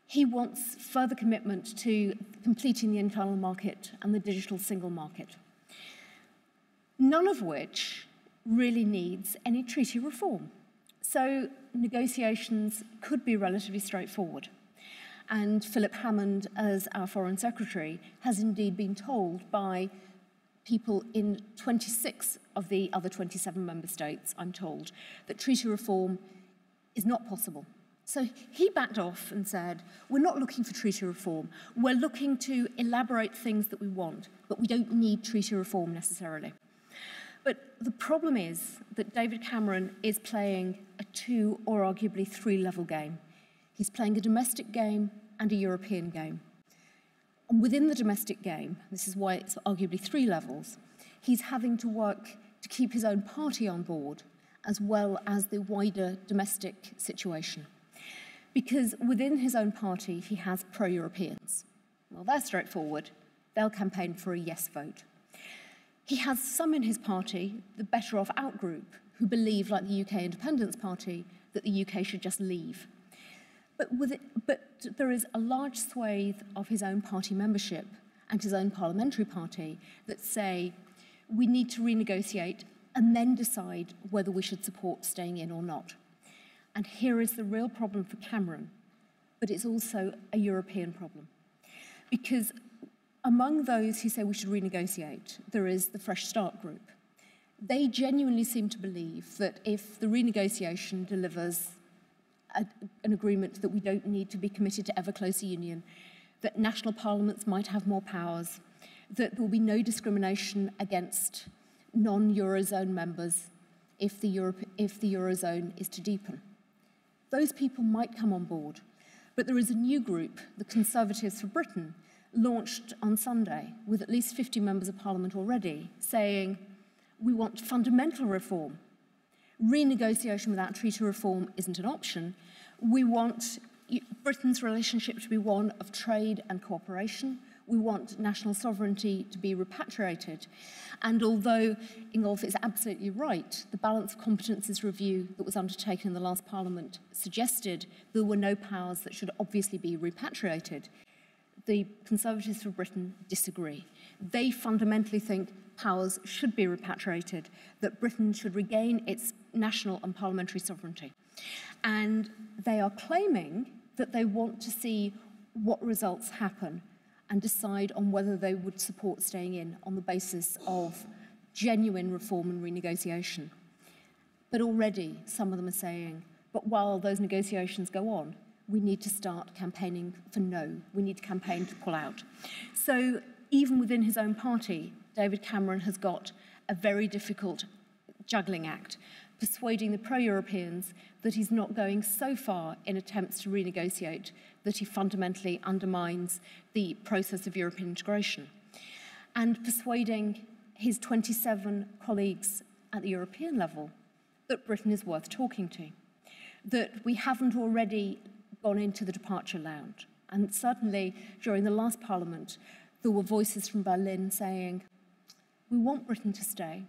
He wants further commitment to completing the internal market and the digital single market, none of which really needs any treaty reform. So negotiations could be relatively straightforward. And Philip Hammond, as our Foreign Secretary, has indeed been told by people in 26 of the other 27 member states, I'm told, that treaty reform is not possible. So he backed off and said, we're not looking for treaty reform. We're looking to elaborate things that we want, but we don't need treaty reform necessarily. But the problem is that David Cameron is playing a 2 or arguably 3-level game. He's playing a domestic game and a European game. And within the domestic game, this is why it's arguably 3 levels, he's having to work to keep his own party on board, as well as the wider domestic situation. Because within his own party, he has pro-Europeans. Well, they're straightforward. They'll campaign for a yes vote. He has some in his party, the Better Off Out group, who believe, like the UK Independence Party, that the UK should just leave. But there is a large swathe of his own party membership and his own parliamentary party that say we need to renegotiate and then decide whether we should support staying in or not. And here is the real problem for Cameron, but it's also a European problem. Because among those who say we should renegotiate, there is the Fresh Start group. They genuinely seem to believe that if the renegotiation delivers an agreement that we don't need to be committed to ever closer union, that national parliaments might have more powers, that there will be no discrimination against non-Eurozone members if the Eurozone is to deepen. Those people might come on board, but there is a new group, the Conservatives for Britain, launched on Sunday with at least 50 members of parliament already, saying we want fundamental reform. Renegotiation without treaty reform isn't an option. We want Britain's relationship to be one of trade and cooperation. We want national sovereignty to be repatriated. And although Ingolf is absolutely right, the Balance of Competences review that was undertaken in the last Parliament suggested there were no powers that should obviously be repatriated, the Conservatives for Britain disagree. They fundamentally think powers should be repatriated, that Britain should regain its national and parliamentary sovereignty. And they are claiming that they want to see what results happen and decide on whether they would support staying in on the basis of genuine reform and renegotiation. But already some of them are saying, but while those negotiations go on, we need to start campaigning for no. We need to campaign to pull out. So even within his own party, David Cameron has got a very difficult juggling act, persuading the pro-Europeans that he's not going so far in attempts to renegotiate that he fundamentally undermines the process of European integration, and persuading his 27 colleagues at the European level that Britain is worth talking to, that we haven't already gone into the departure lounge. And certainly during the last Parliament, there were voices from Berlin saying, we want Britain to stay.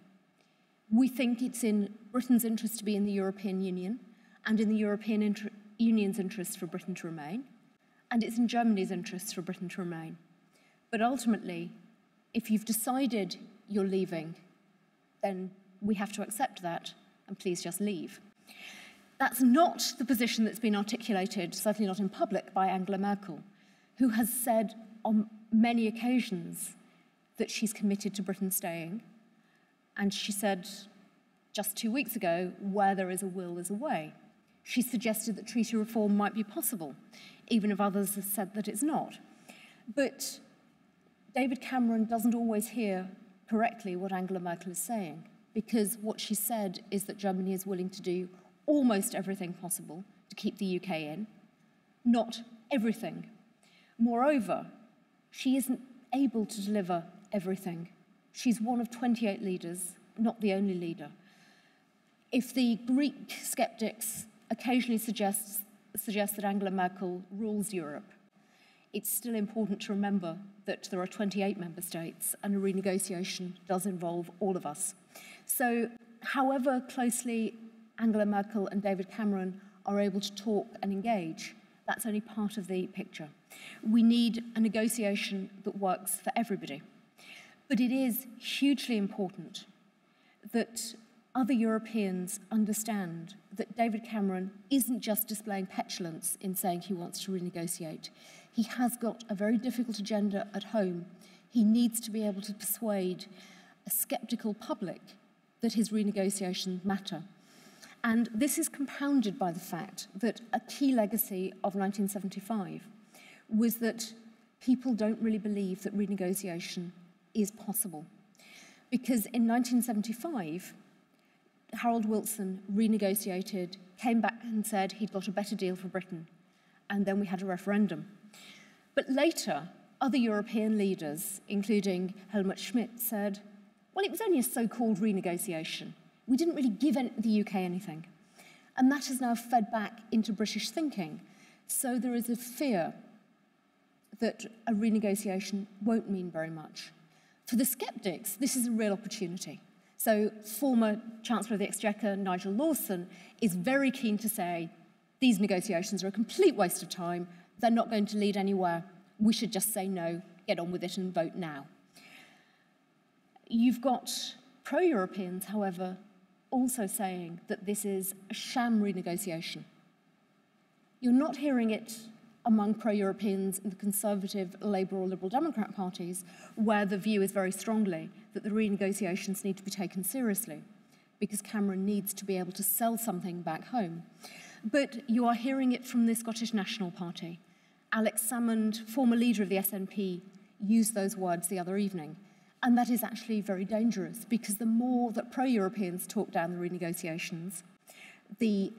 We think it's in Britain's interest to be in the European Union and in the European Union's interest for Britain to remain, and it's in Germany's interest for Britain to remain. But ultimately, if you've decided you're leaving, then we have to accept that, and please just leave. That's not the position that's been articulated, certainly not in public, by Angela Merkel, who has said on many occasions that she's committed to Britain staying. And she said just 2 weeks ago, where there is a will, there's a way. She suggested that treaty reform might be possible, even if others have said that it's not. But David Cameron doesn't always hear correctly what Angela Merkel is saying, because what she said is that Germany is willing to do almost everything possible to keep the UK in, not everything. Moreover, she isn't able to deliver everything. She's one of 28 leaders, not the only leader. If the Greek skeptics occasionally suggest that Angela Merkel rules Europe, it's still important to remember that there are 28 member states and a renegotiation does involve all of us. So however closely Angela Merkel and David Cameron are able to talk and engage, that's only part of the picture. We need a negotiation that works for everybody. But it is hugely important that other Europeans understand that David Cameron isn't just displaying petulance in saying he wants to renegotiate. He has got a very difficult agenda at home. He needs to be able to persuade a sceptical public that his renegotiations matter. And this is compounded by the fact that a key legacy of 1975 was that people don't really believe that renegotiation is possible. Because in 1975, Harold Wilson renegotiated, came back and said he'd got a better deal for Britain, and then we had a referendum. But later, other European leaders, including Helmut Schmidt, said, well, it was only a so-called renegotiation. We didn't really give the UK anything. And that has now fed back into British thinking. So there is a fear that a renegotiation won't mean very much. For the sceptics, this is a real opportunity. So former Chancellor of the Exchequer, Nigel Lawson, is very keen to say, these negotiations are a complete waste of time. They're not going to lead anywhere. We should just say no, get on with it and vote now. You've got pro-Europeans, however, also saying that this is a sham renegotiation. You're not hearing it among pro-Europeans in the Conservative, Labour or Liberal Democrat parties, where the view is very strongly that the renegotiations need to be taken seriously, because Cameron needs to be able to sell something back home. But you are hearing it from the Scottish National Party. Alex Salmond, former leader of the SNP, used those words the other evening. And that is actually very dangerous, because the more that pro-Europeans talk down the renegotiations, the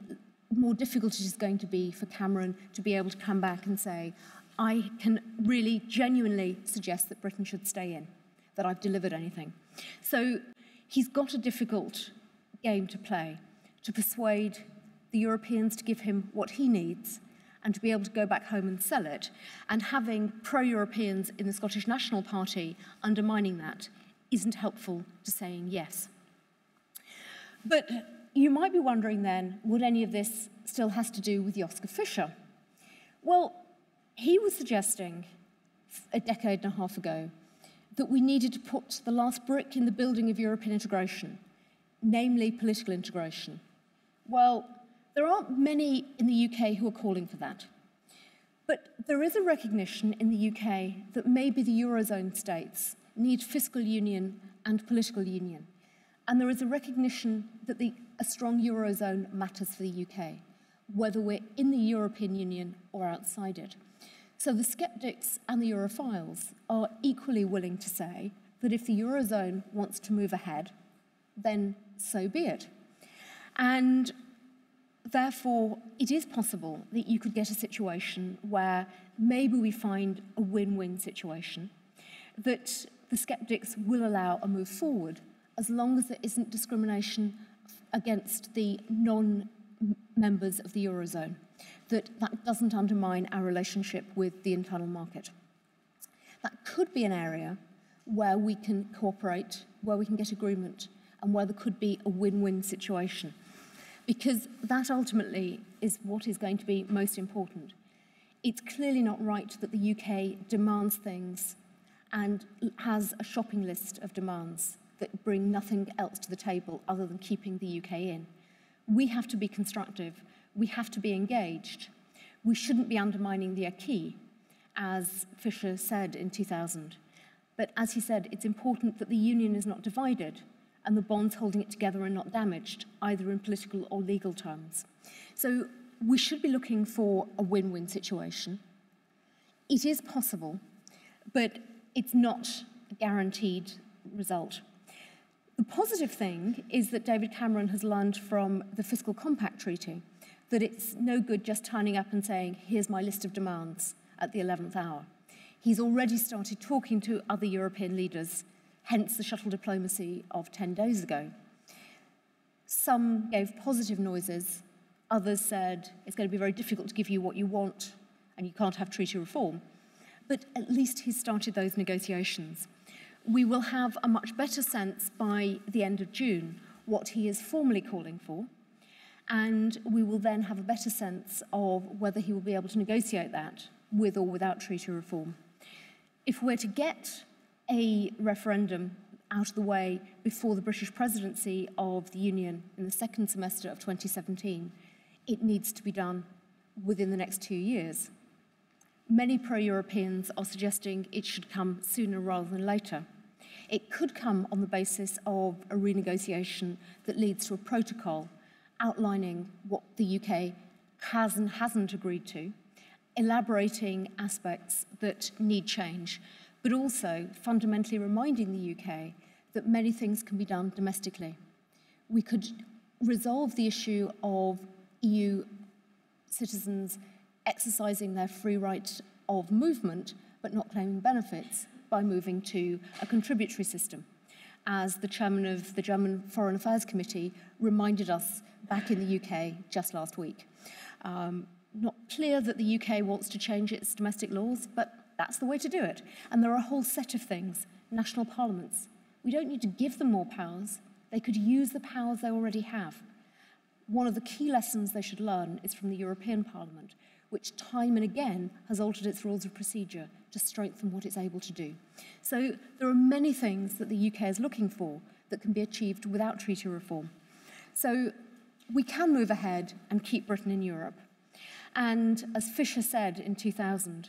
more difficult it is going to be for Cameron to be able to come back and say, I can really genuinely suggest that Britain should stay in, that I've delivered anything. So he's got a difficult game to play, to persuade the Europeans to give him what he needs and to be able to go back home and sell it. And having pro-Europeans in the Scottish National Party undermining that isn't helpful to saying yes. But you might be wondering then, what any of this still has to do with Joschka Fischer? Well, he was suggesting a decade and a half ago that we needed to put the last brick in the building of European integration, namely political integration. Well, there aren't many in the UK who are calling for that. But there is a recognition in the UK that maybe the Eurozone states need fiscal union and political union. And there is a recognition that a strong Eurozone matters for the UK, whether we're in the European Union or outside it. So the sceptics and the Europhiles are equally willing to say that if the Eurozone wants to move ahead, then so be it. And therefore, it is possible that you could get a situation where maybe we find a win-win situation, that the sceptics will allow a move forward as long as there isn't discrimination against the non-members of the Eurozone, that doesn't undermine our relationship with the internal market. That could be an area where we can cooperate, where we can get agreement, and where there could be a win-win situation. Because that ultimately is what is going to be most important. It's clearly not right that the UK demands things and has a shopping list of demands that bring nothing else to the table other than keeping the UK in. We have to be constructive. We have to be engaged. We shouldn't be undermining the acquis, as Fischer said in 2000. But as he said, it's important that the union is not divided and the bonds holding it together are not damaged, either in political or legal terms. So we should be looking for a win-win situation. It is possible, but it's not a guaranteed result. The positive thing is that David Cameron has learned from the Fiscal Compact Treaty that it's no good just turning up and saying, here's my list of demands at the 11th hour. He's already started talking to other European leaders, hence the shuttle diplomacy of 10 days ago. Some gave positive noises, others said it's going to be very difficult to give you what you want and you can't have treaty reform. But at least he's started those negotiations. We will have a much better sense by the end of June what he is formally calling for, and we will then have a better sense of whether he will be able to negotiate that with or without treaty reform. If we're to get a referendum out of the way before the British presidency of the Union in the second semester of 2017, it needs to be done within the next 2 years. Many pro-Europeans are suggesting it should come sooner rather than later. It could come on the basis of a renegotiation that leads to a protocol outlining what the UK has and hasn't agreed to, elaborating aspects that need change, but also fundamentally reminding the UK that many things can be done domestically. We could resolve the issue of EU citizens exercising their free right of movement but not claiming benefits by moving to a contributory system, as the chairman of the German Foreign Affairs Committee reminded us back in the UK just last week. Not clear that the UK wants to change its domestic laws, but that's the way to do it. And there are a whole set of things. National parliaments. We don't need to give them more powers. They could use the powers they already have. One of the key lessons they should learn is from the European Parliament, which time and again has altered its rules of procedure to strengthen what it's able to do. So there are many things that the UK is looking for that can be achieved without treaty reform. So we can move ahead and keep Britain in Europe. And as Fisher said in 2000,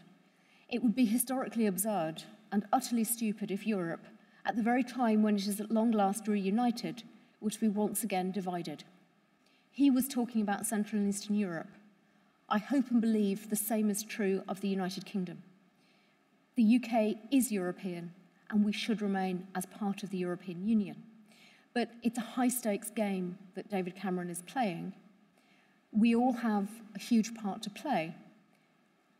it would be historically absurd and utterly stupid if Europe, at the very time when it is at long last reunited, were to be once again divided. He was talking about Central and Eastern Europe. I hope and believe the same is true of the United Kingdom. The UK is European, and we should remain as part of the European Union. But it's a high-stakes game that David Cameron is playing. We all have a huge part to play,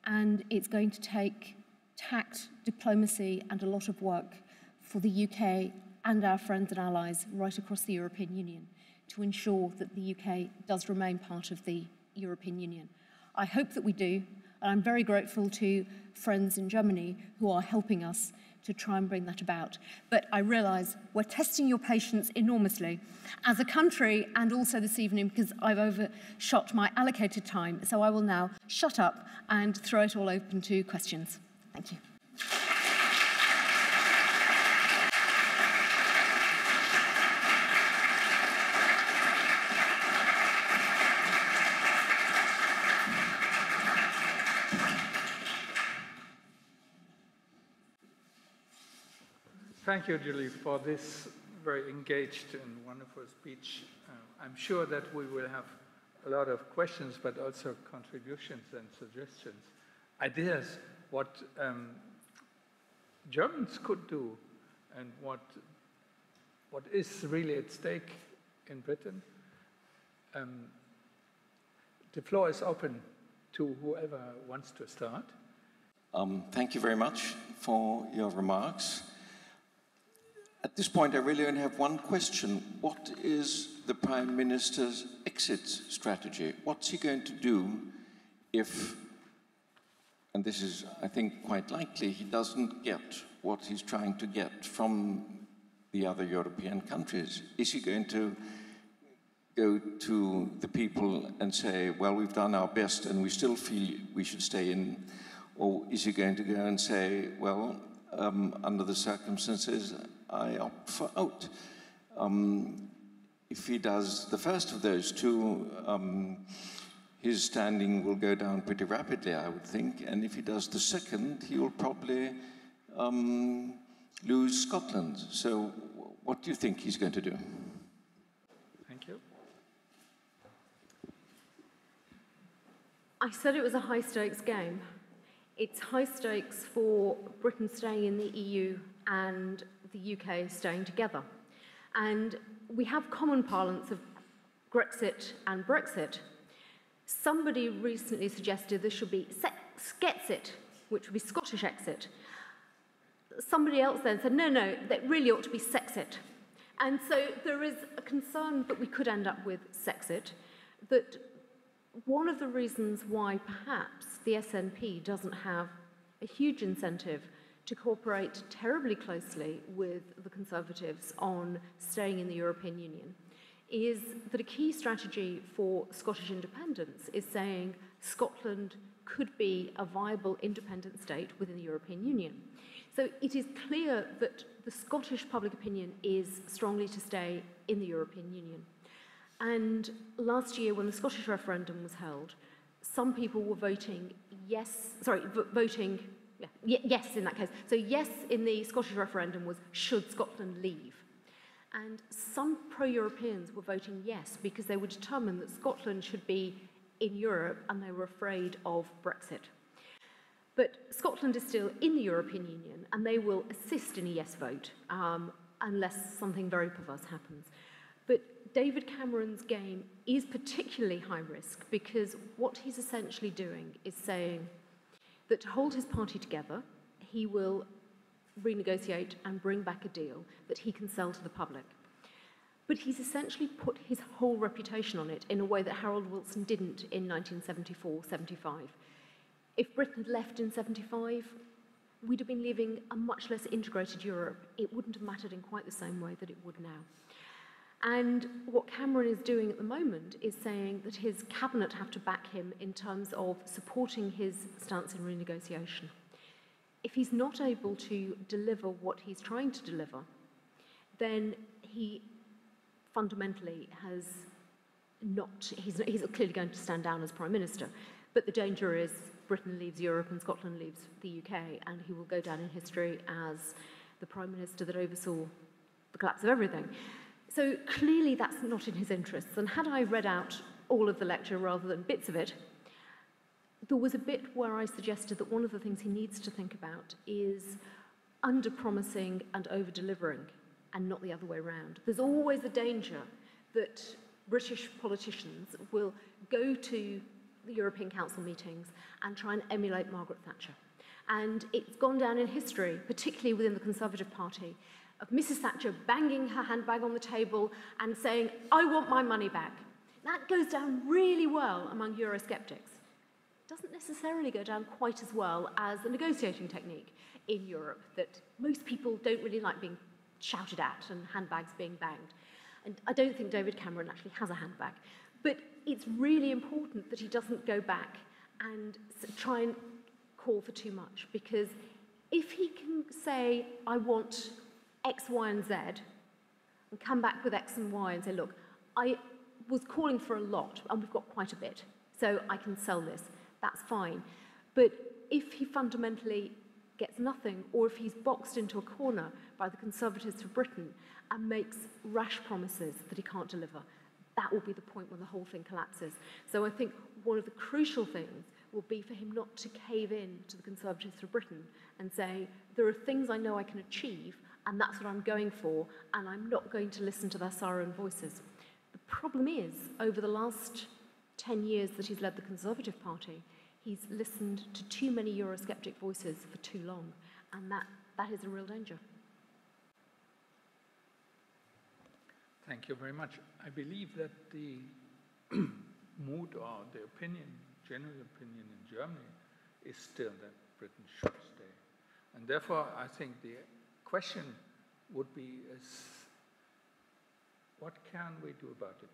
and it's going to take tact, diplomacy, and a lot of work for the UK and our friends and allies right across the European Union to ensure that the UK does remain part of the European Union. I hope that we do, and I'm very grateful to friends in Germany who are helping us to try and bring that about. But I realise we're testing your patience enormously as a country and also this evening because I've overshot my allocated time. So I will now shut up and throw it all open to questions. Thank you. Thank you, Julie, for this very engaged and wonderful speech. I'm sure that we will have a lot of questions, but also contributions and suggestions, ideas, what Germans could do and what is really at stake in Britain. The floor is open to whoever wants to start. Thank you very much for your remarks. At this point, I really only have one question. What is the Prime Minister's exit strategy? What's he going to do if, and this is, I think, quite likely, he doesn't get what he's trying to get from the other European countries? Is he going to go to the people and say, well, we've done our best and we still feel we should stay in? Or is he going to go and say, well, under the circumstances, I opt for out? If he does the first of those two, his standing will go down pretty rapidly, I would think. And if he does the second, he will probably lose Scotland. So what do you think he's going to do? Thank you. I said it was a high-stakes game. It's high stakes for Britain staying in the EU and the UK staying together. And we have common parlance of Grexit and Brexit. Somebody recently suggested there should be Skexit, which would be Scottish exit. Somebody else then said, no, that really ought to be Sexit. And so there is a concern that we could end up with Sexit, that one of the reasons why perhaps the SNP doesn't have a huge incentive to cooperate terribly closely with the Conservatives on staying in the European Union is that a key strategy for Scottish independence is saying Scotland could be a viable independent state within the European Union. So it is clear that the Scottish public opinion is strongly to stay in the European Union. And last year, when the Scottish referendum was held, some people were voting yes, yes in that case. So yes in the Scottish referendum was, should Scotland leave? And some pro-Europeans were voting yes because they were determined that Scotland should be in Europe and they were afraid of Brexit. But Scotland is still in the European Union and they will assist in a yes vote unless something very perverse happens. But David Cameron's game is particularly high risk because what he's essentially doing is saying that to hold his party together, he will renegotiate and bring back a deal that he can sell to the public. But he's essentially put his whole reputation on it in a way that Harold Wilson didn't in 1974-75. If Britain had left in 75, we'd have been living a much less integrated Europe. It wouldn't have mattered in quite the same way that it would now. And what Cameron is doing at the moment is saying that his cabinet have to back him in terms of supporting his stance in renegotiation. If he's not able to deliver what he's trying to deliver, then he fundamentally has not, he's clearly going to stand down as Prime Minister, but the danger is Britain leaves Europe and Scotland leaves the UK, and he will go down in history as the Prime Minister that oversaw the collapse of everything. So clearly that's not in his interests, and had I read out all of the lecture rather than bits of it, there was a bit where I suggested that one of the things he needs to think about is under-promising and over-delivering, and not the other way around. There's always a danger that British politicians will go to the European Council meetings and try and emulate Margaret Thatcher. And it's gone down in history, particularly within the Conservative Party, of Mrs. Thatcher banging her handbag on the table and saying, "I want my money back." That goes down really well among Eurosceptics. Doesn't necessarily go down quite as well as the negotiating technique in Europe that most people don't really like being shouted at and handbags being banged. And I don't think David Cameron actually has a handbag. But it's really important that he doesn't go back and try and call for too much, because if he can say, "I want X, Y, and Z," and come back with X and Y and say, "Look, I was calling for a lot, and we've got quite a bit, so I can sell this," that's fine. But if he fundamentally gets nothing, or if he's boxed into a corner by the Conservatives for Britain and makes rash promises that he can't deliver, that will be the point when the whole thing collapses. So I think one of the crucial things will be for him not to cave in to the Conservatives for Britain and say, there are things I know I can achieve, and that's what I'm going for, and I'm not going to listen to their siren voices. The problem is, over the last 10 years that he's led the Conservative Party, he's listened to too many Eurosceptic voices for too long, and that is a real danger. Thank you very much. I believe that the mood or the opinion, general opinion in Germany, is still that Britain should stay. And therefore, I think the question would be, what can we do about it?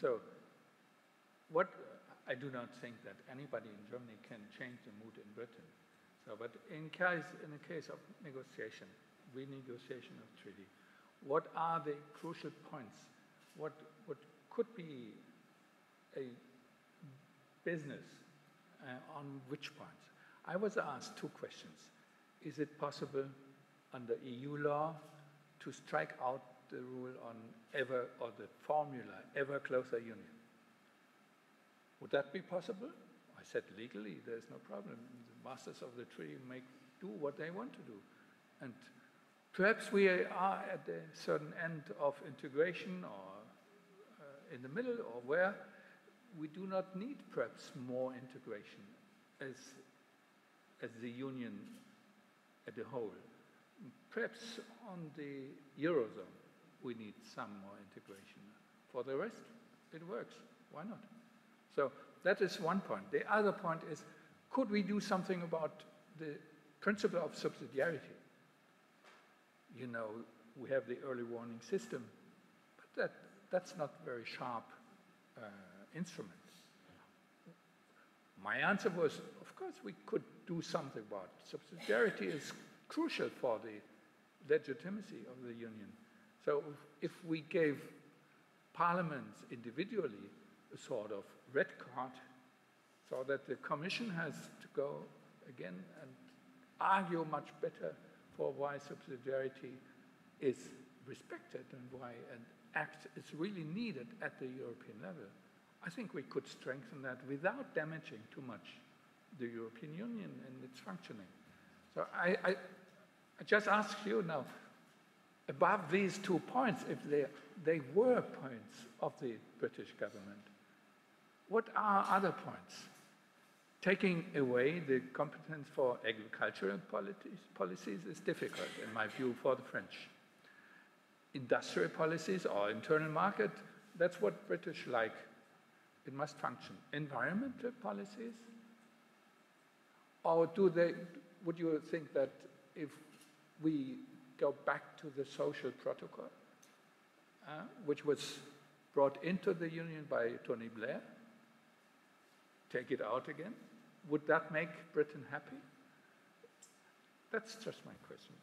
So, I do not think that anybody in Germany can change the mood in Britain. So, but in the case of negotiation, renegotiation of treaty, what are the crucial points? What could be a business on which points? I was asked two questions. Is it possible under EU law to strike out the rule on the formula ever closer union? Would that be possible? I said legally there's no problem. The masters of the treaty do what they want to do. And perhaps we are at a certain end of integration, or in the middle, or where we do not need perhaps more integration as the union as a whole. Perhaps on the Eurozone we need some more integration. For the rest, it works. Why not? So that is one point. The other point is, could we do something about the principle of subsidiarity? You know, we have the early warning system, but that's not a very sharp instrument. My answer was, of course, we could do something about it. Subsidiarity is crucial for the legitimacy of the union. So if we gave parliaments individually a sort of red card, so that the Commission has to go again and argue much better for why subsidiarity is respected and why an act is really needed at the European level, I think we could strengthen that without damaging too much the European Union and its functioning. So I just ask you now, above these 2 points, if they were points of the British government, what are other points? Taking away the competence for agricultural policies is difficult, in my view, for the French. Industrial policies or internal market, that's what British like. It must function. Environmental policies? Or would you think that if we go back to the social protocol, which was brought into the Union by Tony Blair, take it out again, would that make Britain happy? That's just my question.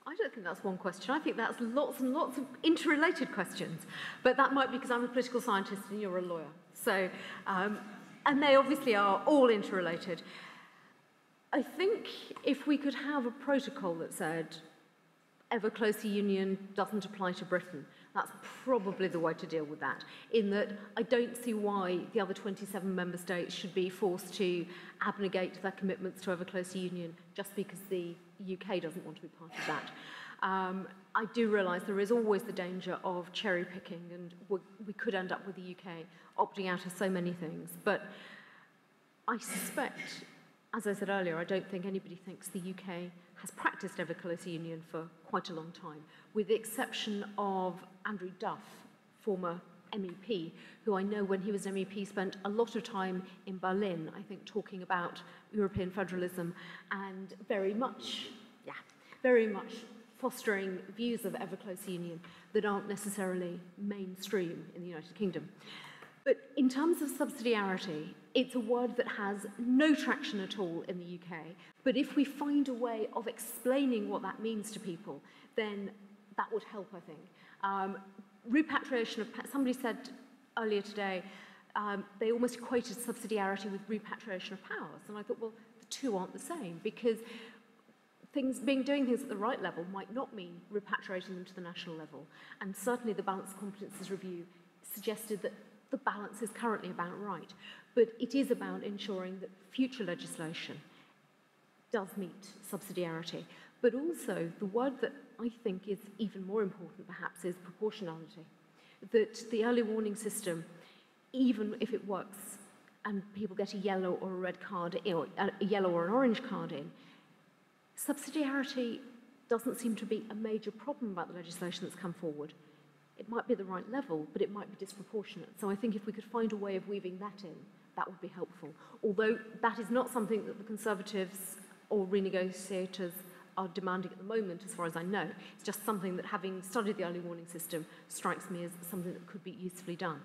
I don't think that's one question. I think that's lots and lots of interrelated questions. But that might be because I'm a political scientist and you're a lawyer. So, and they obviously are all interrelated. I think if we could have a protocol that said ever closer union doesn't apply to Britain, that's probably the way to deal with that, in that I don't see why the other 27 member states should be forced to abnegate their commitments to ever closer union just because the UK doesn't want to be part of that. I do realise there is always the danger of cherry picking, and we could end up with the UK opting out of so many things. But I suspect, as I said earlier, I don't think anybody thinks the UK has practiced ever closer union for quite a long time, with the exception of Andrew Duff, former MEP, who I know when he was an MEP spent a lot of time in Berlin, I think, talking about European federalism and very much fostering views of ever closer union that aren't necessarily mainstream in the United Kingdom. But in terms of subsidiarity, it's a word that has no traction at all in the UK. But if we find a way of explaining what that means to people, then that would help, I think. Repatriation of, somebody said earlier today, they almost equated subsidiarity with repatriation of powers. And I thought, well, the two aren't the same, because doing things at the right level might not mean repatriating them to the national level. And certainly the Balanced Competences Review suggested that the balance is currently about right. But it is about ensuring that future legislation does meet subsidiarity. But also, the word that I think is even more important, perhaps, is proportionality. That the early warning system, even if it works and people get a yellow or a red card, or a yellow or an orange card in, subsidiarity doesn't seem to be a major problem about the legislation that's come forward. It might be the right level, but it might be disproportionate. So I think if we could find a way of weaving that in, that would be helpful. Although that is not something that the Conservatives or renegotiators are demanding at the moment, as far as I know. It's just something that, having studied the early warning system, strikes me as something that could be usefully done.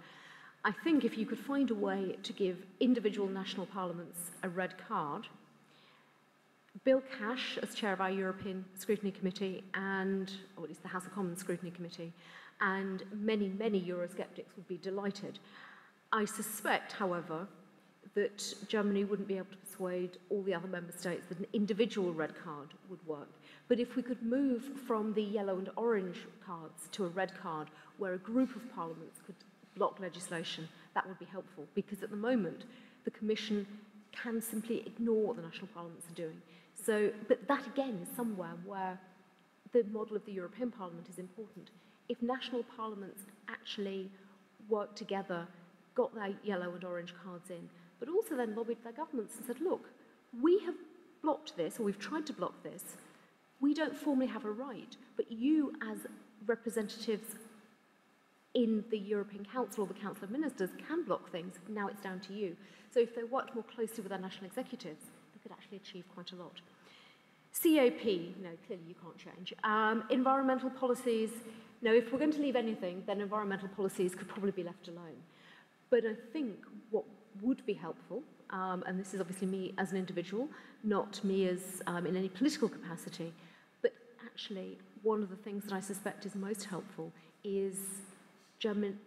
I think if you could find a way to give individual national parliaments a red card, Bill Cash, as chair of our European Scrutiny Committee, or at least the House of Commons Scrutiny Committee, and many, many Eurosceptics would be delighted. I suspect, however, that Germany wouldn't be able to persuade all the other member states that an individual red card would work. But if we could move from the yellow and orange cards to a red card where a group of parliaments could block legislation, that would be helpful. Because at the moment, the Commission can simply ignore what the national parliaments are doing. So, but that again is somewhere where the model of the European Parliament is important. If national parliaments actually worked together, got their yellow and orange cards in, but also then lobbied their governments and said, look, we have blocked this, or we've tried to block this. We don't formally have a right, but you as representatives in the European Council or the Council of Ministers can block things. Now it's down to you. So if they worked more closely with their national executives, they could actually achieve quite a lot. COP, no, clearly you can't change. Environmental policies, no, if we're going to leave anything, then environmental policies could probably be left alone. But I think what would be helpful, and this is obviously me as an individual, not me as in any political capacity, but actually one of the things that I suspect is most helpful is German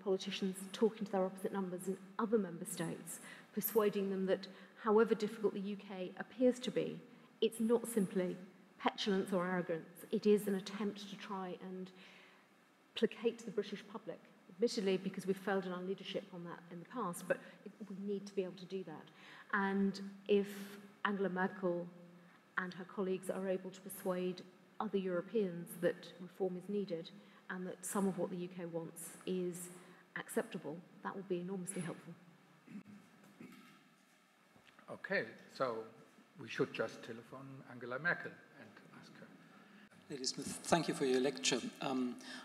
politicians talking to their opposite numbers in other member states, persuading them that however difficult the UK appears to be, it's not simply petulance or arrogance. It is an attempt to try and placate the British public, admittedly because we've failed in our leadership on that in the past, but we need to be able to do that. And if Angela Merkel and her colleagues are able to persuade other Europeans that reform is needed and that some of what the UK wants is acceptable, that will be enormously helpful. Okay, so we should just telephone Angela Merkel and ask her. Lady Smith, thank you for your lecture.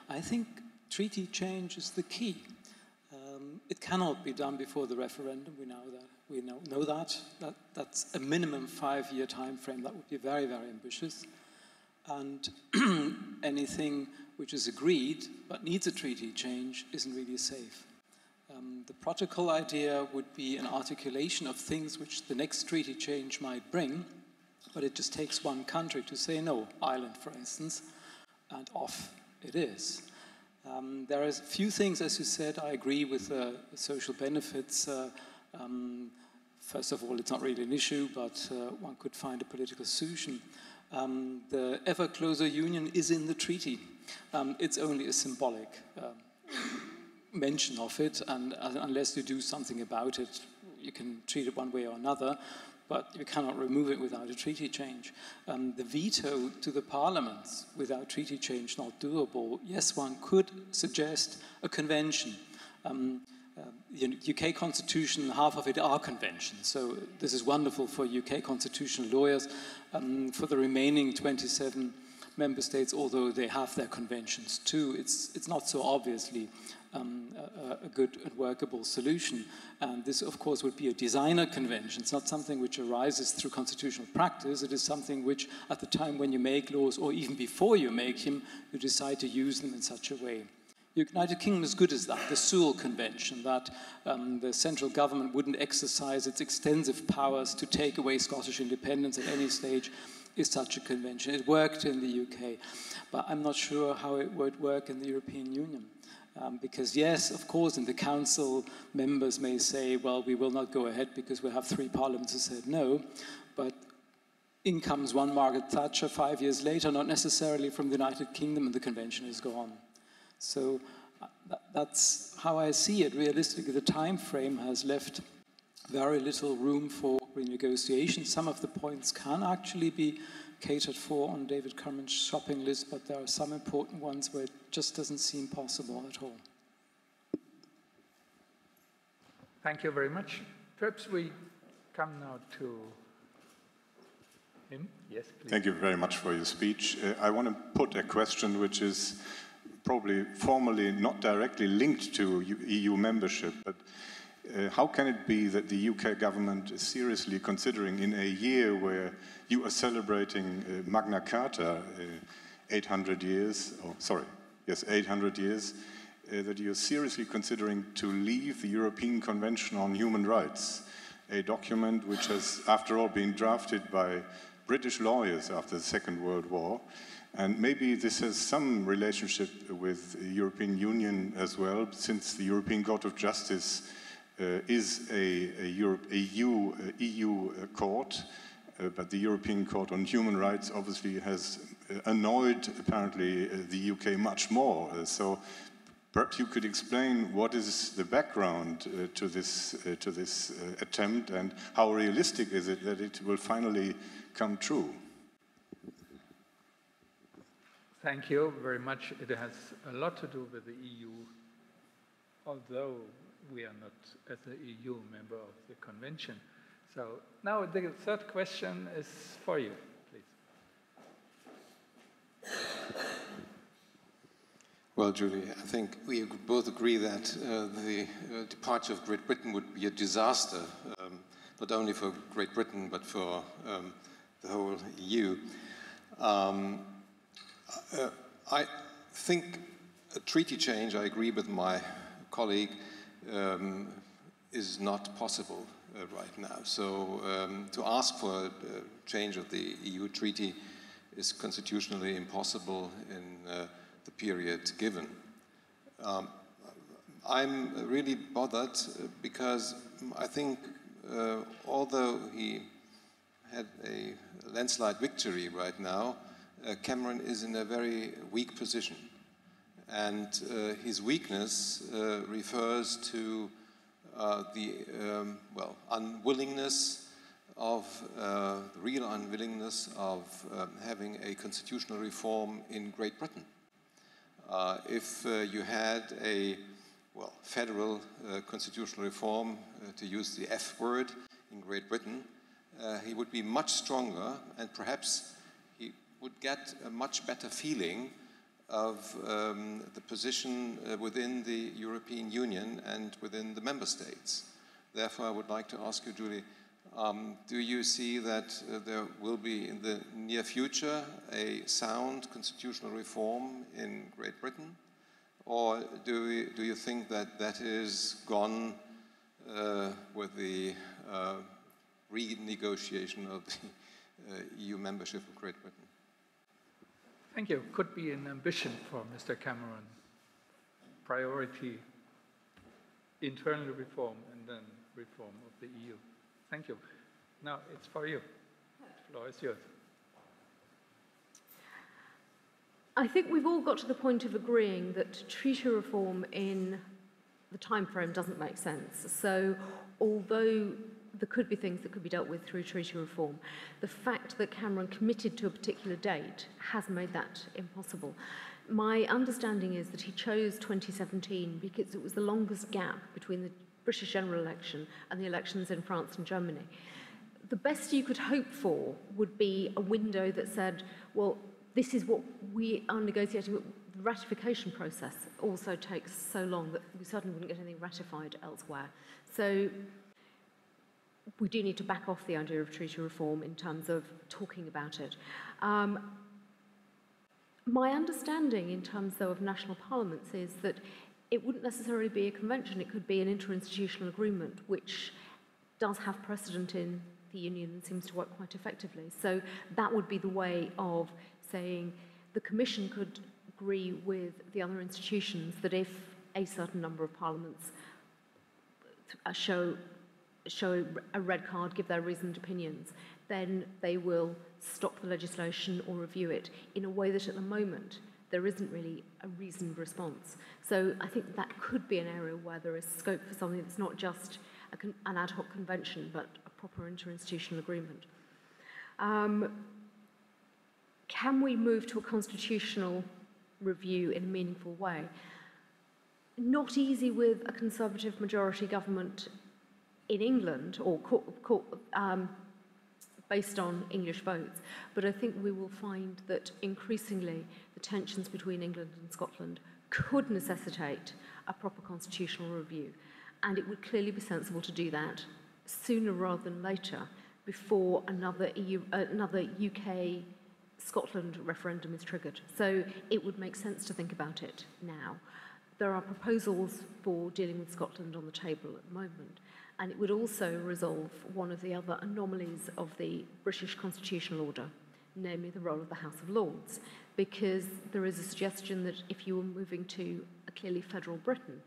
I think treaty change is the key. It cannot be done before the referendum. We know that. We know that. That's a minimum 5-year time frame. That would be very, very ambitious. And anything which is agreed but needs a treaty change isn't really safe. The protocol idea would be an articulation of things which the next treaty change might bring, but it just takes one country to say no, Ireland, for instance, and off it is. There are a few things, as you said, I agree with social benefits. First of all, it's not really an issue, but one could find a political solution. The ever closer union is in the treaty. It's only a symbolic mention of it, and unless you do something about it, you can treat it one way or another, but you cannot remove it without a treaty change. The veto to the parliaments without treaty change not doable. Yes, one could suggest a convention. The UK constitution, half of it are conventions, so this is wonderful for UK constitutional lawyers. For the remaining 27 member states, although they have their conventions too, it's not so obviously a good and workable solution. And this, of course, would be a designer convention. It's not something which arises through constitutional practice. It is something which, at the time when you make laws, or even before you make them, you decide to use them in such a way. The United Kingdom is good as that. The Sewell Convention, that the central government wouldn't exercise its extensive powers to take away Scottish independence at any stage, is such a convention. It worked in the UK, but I'm not sure how it would work in the European Union. Because yes, of course, in the council, members may say, well, we will not go ahead because we have 3 parliaments who said no, but in comes one Margaret Thatcher 5 years later, not necessarily from the United Kingdom, and the convention is gone. So that's how I see it. Realistically, the time frame has left very little room for renegotiation. Some of the points can actually be catered for on David Cameron's shopping list, but there are some important ones where it just doesn't seem possible at all. Thank you very much. Perhaps we come now to him. Yes, please. Thank you very much for your speech. I want to put a question which is probably formally not directly linked to EU membership, but how can it be that the UK government is seriously considering, in a year where you are celebrating Magna Carta, 800 years, 800 years, that you're seriously considering to leave the European Convention on Human Rights, a document which has, after all, been drafted by British lawyers after the Second World War. And maybe this has some relationship with the European Union as well, since the European Court of Justice is a EU court, but the European Court on Human Rights obviously has annoyed, apparently, the UK much more. So perhaps you could explain what is the background to this attempt, and how realistic is it that it will finally come true? Thank you very much. It has a lot to do with the EU, although we are not, as the EU, member of the convention. So now the third question is for you, please. Well, Julie, I think we both agree that the departure of Great Britain would be a disaster, not only for Great Britain, but for the whole EU. I think a treaty change, I agree with my colleague, is not possible right now. So to ask for a change of the EU treaty is constitutionally impossible in the period given. I'm really bothered because I think although he had a landslide victory right now, Cameron is in a very weak position. And his weakness refers to unwillingness of, the real unwillingness of having a constitutional reform in Great Britain. If you had a, federal constitutional reform, to use the F word, in Great Britain, he would be much stronger, and perhaps he would get a much better feeling of the position within the European Union and within the member states. Therefore, I would like to ask you, Julie, do you see that there will be in the near future a sound constitutional reform in Great Britain? Or do you think that that is gone with the renegotiation of the EU membership of Great Britain? Thank you. Could be an ambition for Mr. Cameron. Priority, internal reform, and then reform of the EU. Thank you. Now it's for you. The floor is yours. I think we've all got to the point of agreeing that treaty reform in the time frame doesn't make sense. So although there could be things that could be dealt with through treaty reform, the fact that Cameron committed to a particular date has made that impossible. My understanding is that he chose 2017 because it was the longest gap between the British general election and the elections in France and Germany. The best you could hope for would be a window that said, well, this is what we are negotiating. The ratification process also takes so long that we certainly wouldn't get anything ratified elsewhere. So we do need to back off the idea of treaty reform in terms of talking about it. My understanding in terms, though, of national parliaments is that it wouldn't necessarily be a convention. It could be an interinstitutional agreement, which does have precedent in the Union and seems to work quite effectively. So that would be the way of saying the Commission could agree with the other institutions that if a certain number of parliaments show a red card, give their reasoned opinions, then they will stop the legislation or review it in a way that at the moment there isn't really a reasoned response. So I think that could be an area where there is scope for something that's not just an ad hoc convention, but a proper interinstitutional agreement. Can we move to a constitutional review in a meaningful way? Not easy with a Conservative majority government in England, or based on English votes, but I think we will find that increasingly the tensions between England and Scotland could necessitate a proper constitutional review, and it would clearly be sensible to do that sooner rather than later, before another UK-Scotland referendum is triggered. So it would make sense to think about it now. There are proposals for dealing with Scotland on the table at the moment, and it would also resolve one of the other anomalies of the British constitutional order, namely the role of the House of Lords, because there is a suggestion that if you were moving to a clearly federal Britain,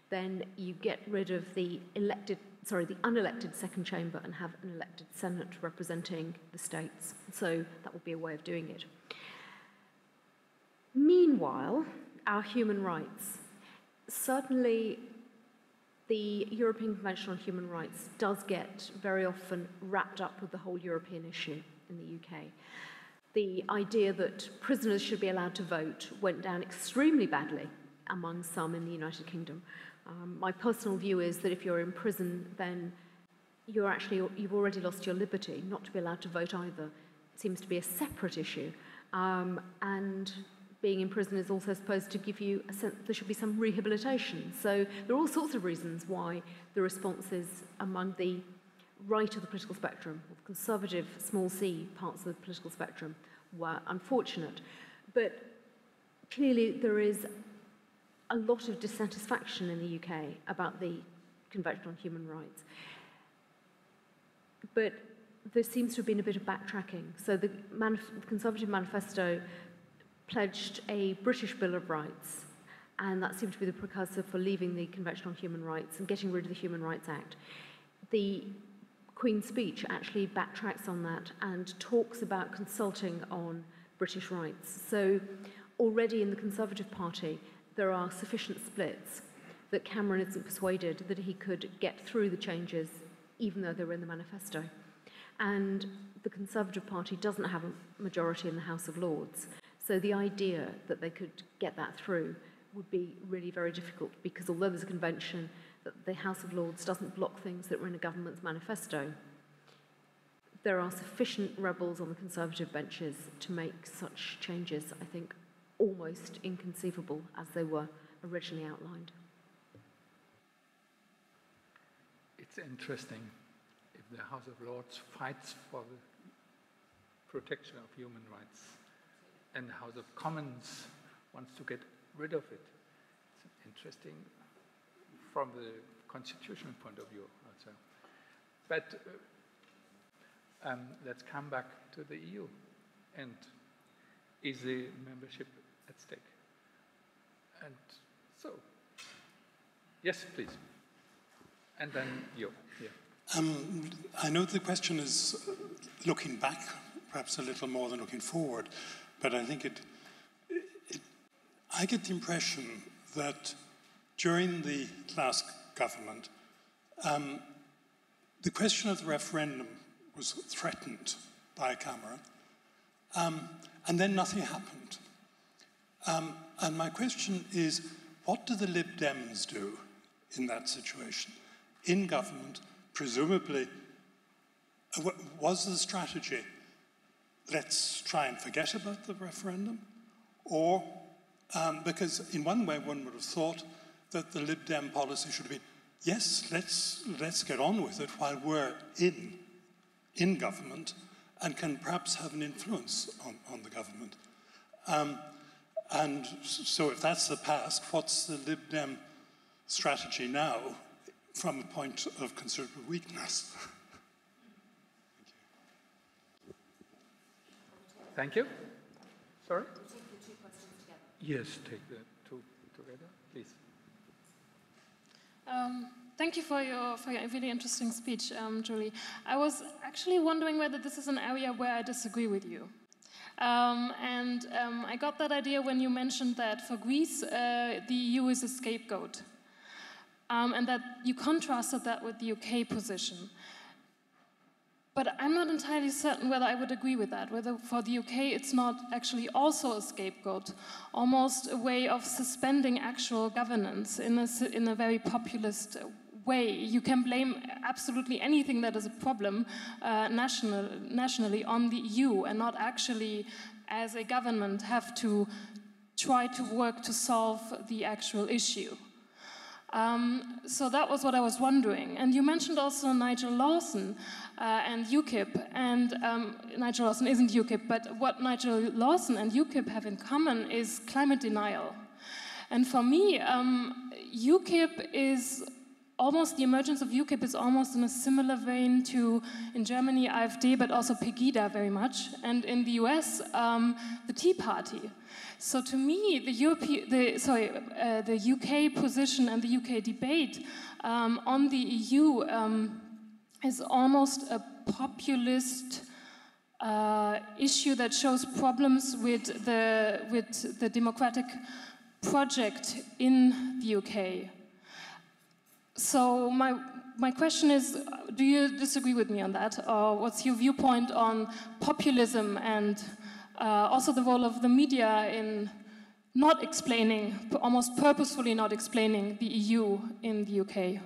then you get rid of the unelected second chamber and have an elected Senate representing the states. So that would be a way of doing it. Meanwhile, our human rights. Certainly, the European Convention on Human Rights does get very often wrapped up with the whole European issue in the UK. The idea that prisoners should be allowed to vote went down extremely badly among some in the United Kingdom. My personal view is that if you're in prison, then you've already lost your liberty. Not to be allowed to vote either seems to be a separate issue. And being in prison is also supposed to give you a sense there should be some rehabilitation. So there are all sorts of reasons why the responses among the right of the political spectrum, or the conservative, small c parts of the political spectrum, were unfortunate. But clearly there is a lot of dissatisfaction in the UK about the Convention on Human Rights. But there seems to have been a bit of backtracking. So the Conservative Manifesto pledged a British Bill of Rights, and that seemed to be the precursor for leaving the Convention on Human Rights and getting rid of the Human Rights Act. The Queen's speech actually backtracks on that and talks about consulting on British rights. So already in the Conservative Party, there are sufficient splits that Cameron isn't persuaded that he could get through the changes, even though they're in the manifesto. And the Conservative Party doesn't have a majority in the House of Lords. So the idea that they could get that through would be really very difficult, because although there's a convention that the House of Lords doesn't block things that were in a government's manifesto, there are sufficient rebels on the Conservative benches to make such changes, I think, almost inconceivable as they were originally outlined. It's interesting if the House of Lords fights for the protection of human rights and the House of Commons wants to get rid of it. It's interesting from the constitutional point of view also. But let's come back to the EU. And is the membership at stake? And so, yes, please. And then you. Yeah. I know the question is looking back, perhaps a little more than looking forward, but I think I get the impression that during the last government, the question of the referendum was threatened by Cameron, and then nothing happened. And my question is, what do the Lib Dems do in that situation? In government, presumably, was the strategy, let's try and forget about the referendum? Or, because in one way one would have thought that the Lib Dem policy should be, yes, let's get on with it while we're in government and can perhaps have an influence on the government. And so if that's the past, what's the Lib Dem strategy now from a point of considerable weakness? Thank you. Sorry? We'll take the two questions together. Yes, take the two together, please. Thank you for your really interesting speech, Julie. I was actually wondering whether this is an area where I disagree with you. I got that idea when you mentioned that for Greece, the EU is a scapegoat. And that you contrasted that with the UK position. But I'm not entirely certain whether I would agree with that, whether for the UK it's not actually also a scapegoat, almost a way of suspending actual governance in a very populist way. You can blame absolutely anything that is a problem nationally on the EU and not actually, as a government, have to try to work to solve the actual issue. So that was what I was wondering. And you mentioned also Nigel Lawson and UKIP. And Nigel Lawson isn't UKIP, but what Nigel Lawson and UKIP have in common is climate denial. And for me, UKIP is almost, the emergence of UKIP is almost in a similar vein to, in Germany, AfD, but also Pegida very much. And in the US, the Tea Party. So to me, the UK position and the UK debate on the EU is almost a populist issue that shows problems with the democratic project in the UK. So my question is, do you disagree with me on that? Or what's your viewpoint on populism and also the role of the media in not explaining, almost purposefully not explaining the EU in the UK?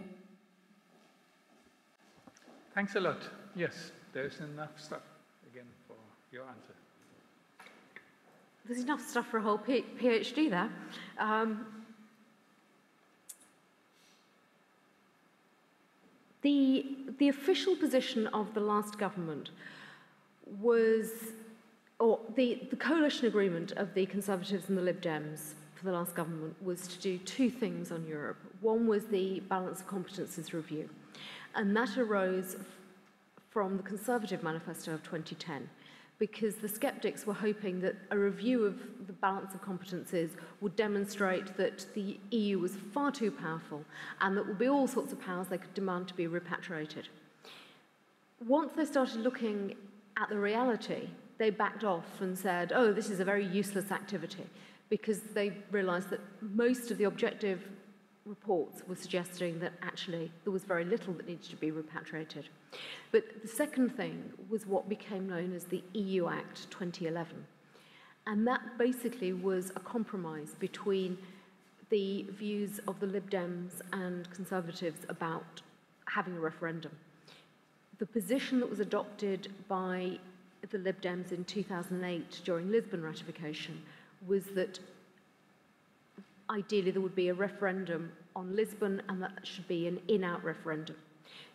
Thanks a lot. Yes, there's enough stuff, again, for your answer. There's enough stuff for a whole PhD there. The official position of the last government was, or the coalition agreement of the Conservatives and the Lib Dems for the last government was to do two things on Europe. One was the balance of competences review, and that arose from the Conservative manifesto of 2010, because the skeptics were hoping that a review of the balance of competences would demonstrate that the EU was far too powerful and that would be all sorts of powers they could demand to be repatriated. Once they started looking at the reality they backed off and said, oh, this is a very useless activity, because they realised that most of the objective reports were suggesting that actually there was very little that needed to be repatriated. But the second thing was what became known as the EU Act 2011. And that basically was a compromise between the views of the Lib Dems and Conservatives about having a referendum. The position that was adopted by the Lib Dems in 2008 during Lisbon ratification was that ideally there would be a referendum on Lisbon, and that should be an in-out referendum.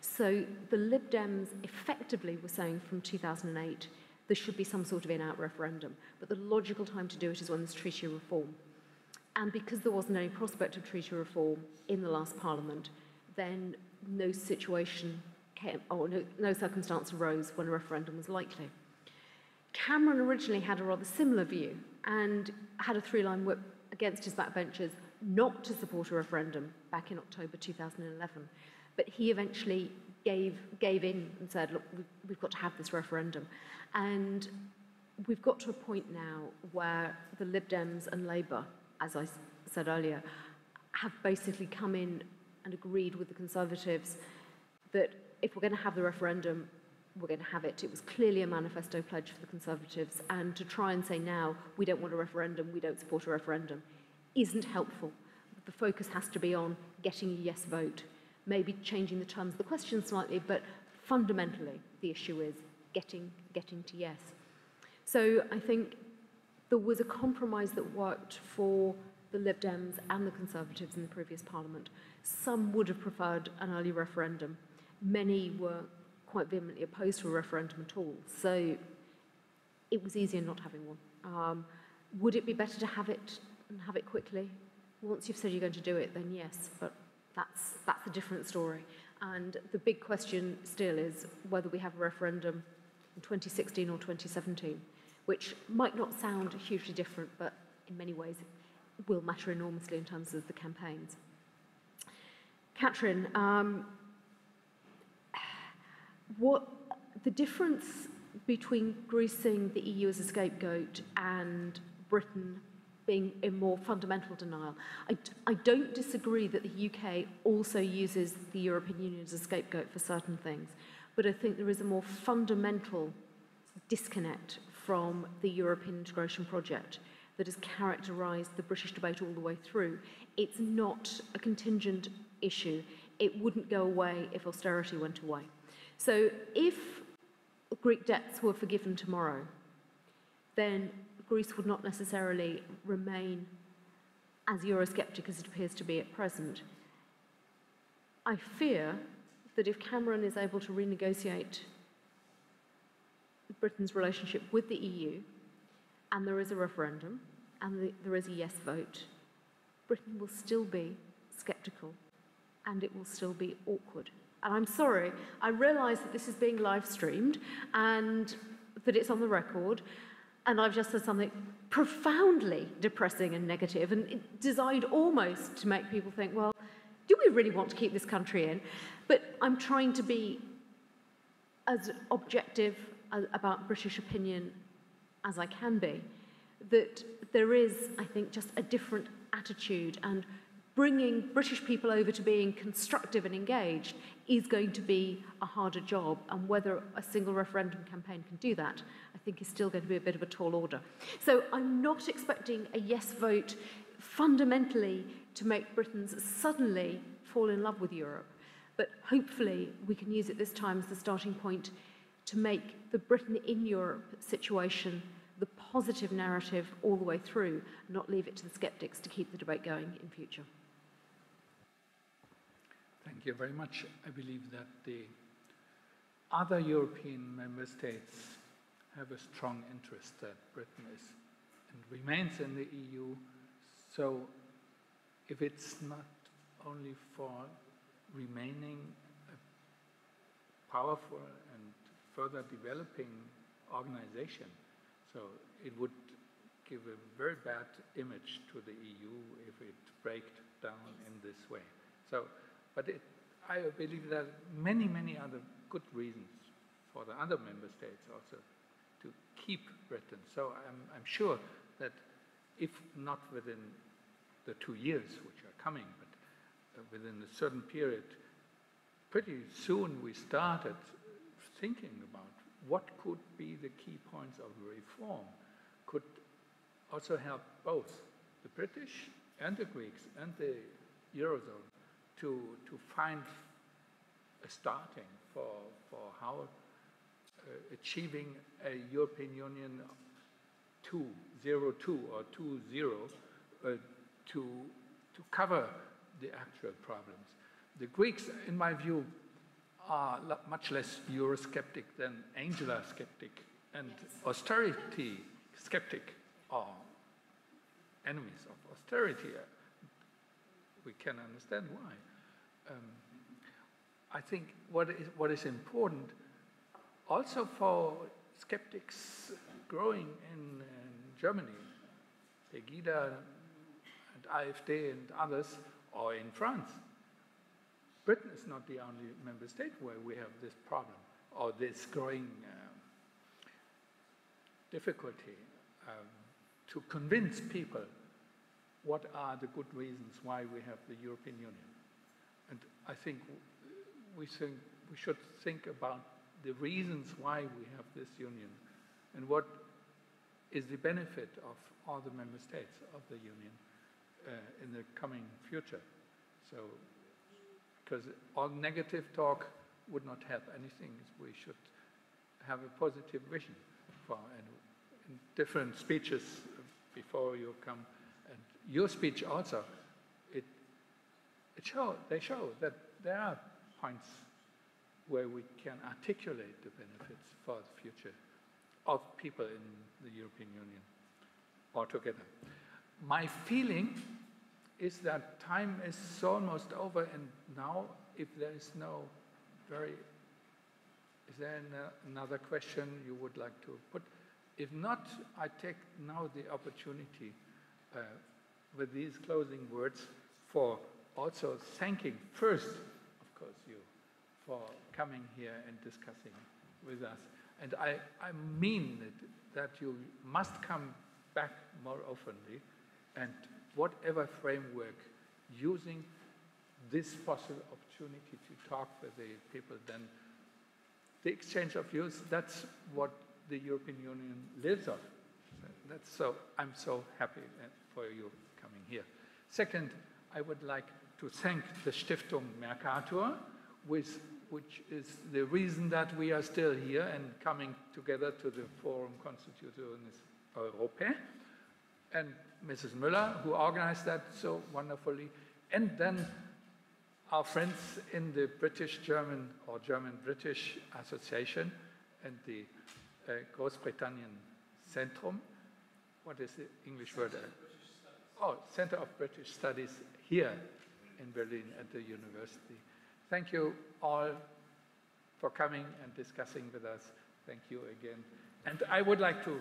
So the Lib Dems effectively were saying from 2008 there should be some sort of in-out referendum, but the logical time to do it is when there's treaty reform. And because there wasn't any prospect of treaty reform in the last Parliament, then no situation came, or no circumstance arose when a referendum was likely. Cameron originally had a rather similar view and had a three-line whip against his backbenchers not to support a referendum back in October 2011. But he eventually gave in and said, look, we've got to have this referendum. And we've got to a point now where the Lib Dems and Labour, as I said earlier, have basically come in and agreed with the Conservatives that if we're going to have the referendum, we're going to have it. It was clearly a manifesto pledge for the Conservatives, and to try and say now, we don't want a referendum, we don't support a referendum, isn't helpful. The focus has to be on getting a yes vote, maybe changing the terms of the question slightly, but fundamentally, the issue is getting to yes. So I think there was a compromise that worked for the Lib Dems and the Conservatives in the previous Parliament. Some would have preferred an early referendum. Many were quite vehemently opposed to a referendum at all. So it was easier not having one. Would it be better to have it and have it quickly? Once you've said you're going to do it, then yes, but that's a different story. And the big question still is whether we have a referendum in 2016 or 2017, which might not sound hugely different, but in many ways it will matter enormously in terms of the campaigns. Katrin, what the difference between Greece seeing the EU as a scapegoat and Britain being in more fundamental denial? I don't disagree that the UK also uses the European Union as a scapegoat for certain things, but I think there is a more fundamental disconnect from the European integration project that has characterised the British debate all the way through. It's not a contingent issue. It wouldn't go away if austerity went away. So if Greek debts were forgiven tomorrow, then Greece would not necessarily remain as Eurosceptic as it appears to be at present. I fear that if Cameron is able to renegotiate Britain's relationship with the EU, and there is a referendum, and there is a yes vote, Britain will still be sceptical, and it will still be awkward. And I'm sorry, I realise that this is being live streamed, and that it's on the record, and I've just said something profoundly depressing and negative, and designed almost to make people think, well, do we really want to keep this country in? But I'm trying to be as objective about British opinion as I can be, that there is, I think, just a different attitude, and bringing British people over to being constructive and engaged is going to be a harder job, and whether a single referendum campaign can do that, I think is still going to be a bit of a tall order. So I'm not expecting a yes vote fundamentally to make Britons suddenly fall in love with Europe, but hopefully we can use it this time as the starting point to make the Britain in Europe situation the positive narrative all the way through, not leave it to the sceptics to keep the debate going in future. Thank you very much. I believe that the other European member states have a strong interest that Britain is and remains in the EU. So if it's not only for remaining a powerful and further developing organization, so it would give a very bad image to the EU if it breaks down in this way. So, but I believe there are many, many other good reasons for the other member states also to keep Britain. So I'm sure that if not within the 2 years which are coming, but within a certain period, pretty soon we started thinking about what could be the key points of reform, could also help both the British and the Greeks and the Eurozone to find a starting for how achieving a European Union 2.02 or 2.0 to cover the actual problems. The Greeks, in my view, are much less Eurosceptic than Angela skeptic, and austerity skeptic are enemies of austerity. We can understand why. I think what is important also for skeptics growing in Germany, Pegida and AfD and others, or in France, Britain is not the only member state where we have this problem or this growing difficulty to convince people what are the good reasons why we have the European Union. And I think we should think about the reasons why we have this union and what is the benefit of all the member states of the union in the coming future. So, because all negative talk would not help anything. We should have a positive vision for, and in different speeches before you come, and your speech also, they show that there are points where we can articulate the benefits for the future of people in the European Union altogether. My feeling is that time is almost over, and now, if there is is there another question you would like to put? If not, I take now the opportunity with these closing words for also thanking first, of course, you for coming here and discussing with us. And I mean that you must come back more oftenly, and whatever framework, using this possible opportunity to talk with the people, then the exchange of views, that's what the European Union lives on. I'm so happy for you coming here. Second, I would like to thank the Stiftung Mercator, which is the reason that we are still here and coming together to the Forum Constitutionis Europae, and Mrs. Müller, who organized that so wonderfully, and then our friends in the British-German or German-British Association and the Großbritannien Centrum. What is the English word? Center of British Studies here in Berlin at the university. Thank you all for coming and discussing with us. Thank you again. And I would like to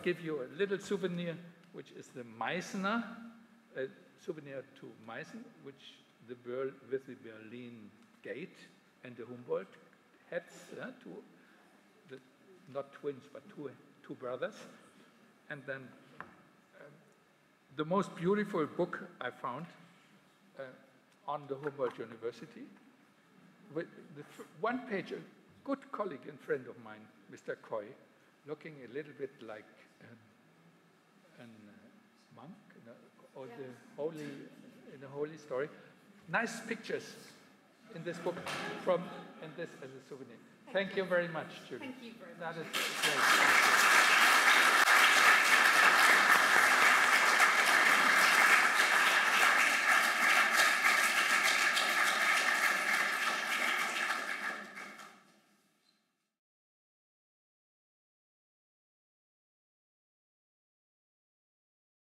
give you a little souvenir, which is the Meißner, a souvenir to Meißen, which with the Berlin Gate and the Humboldt heads, not twins, but two brothers. And then the most beautiful book I found on the Humboldt-University, with the one page, a good colleague and friend of mine, Mr. Coy, looking a little bit like a monk, or the holy story. Nice pictures in this book and this as a souvenir. Thank you very much, Julie. Thank you very much. That is great.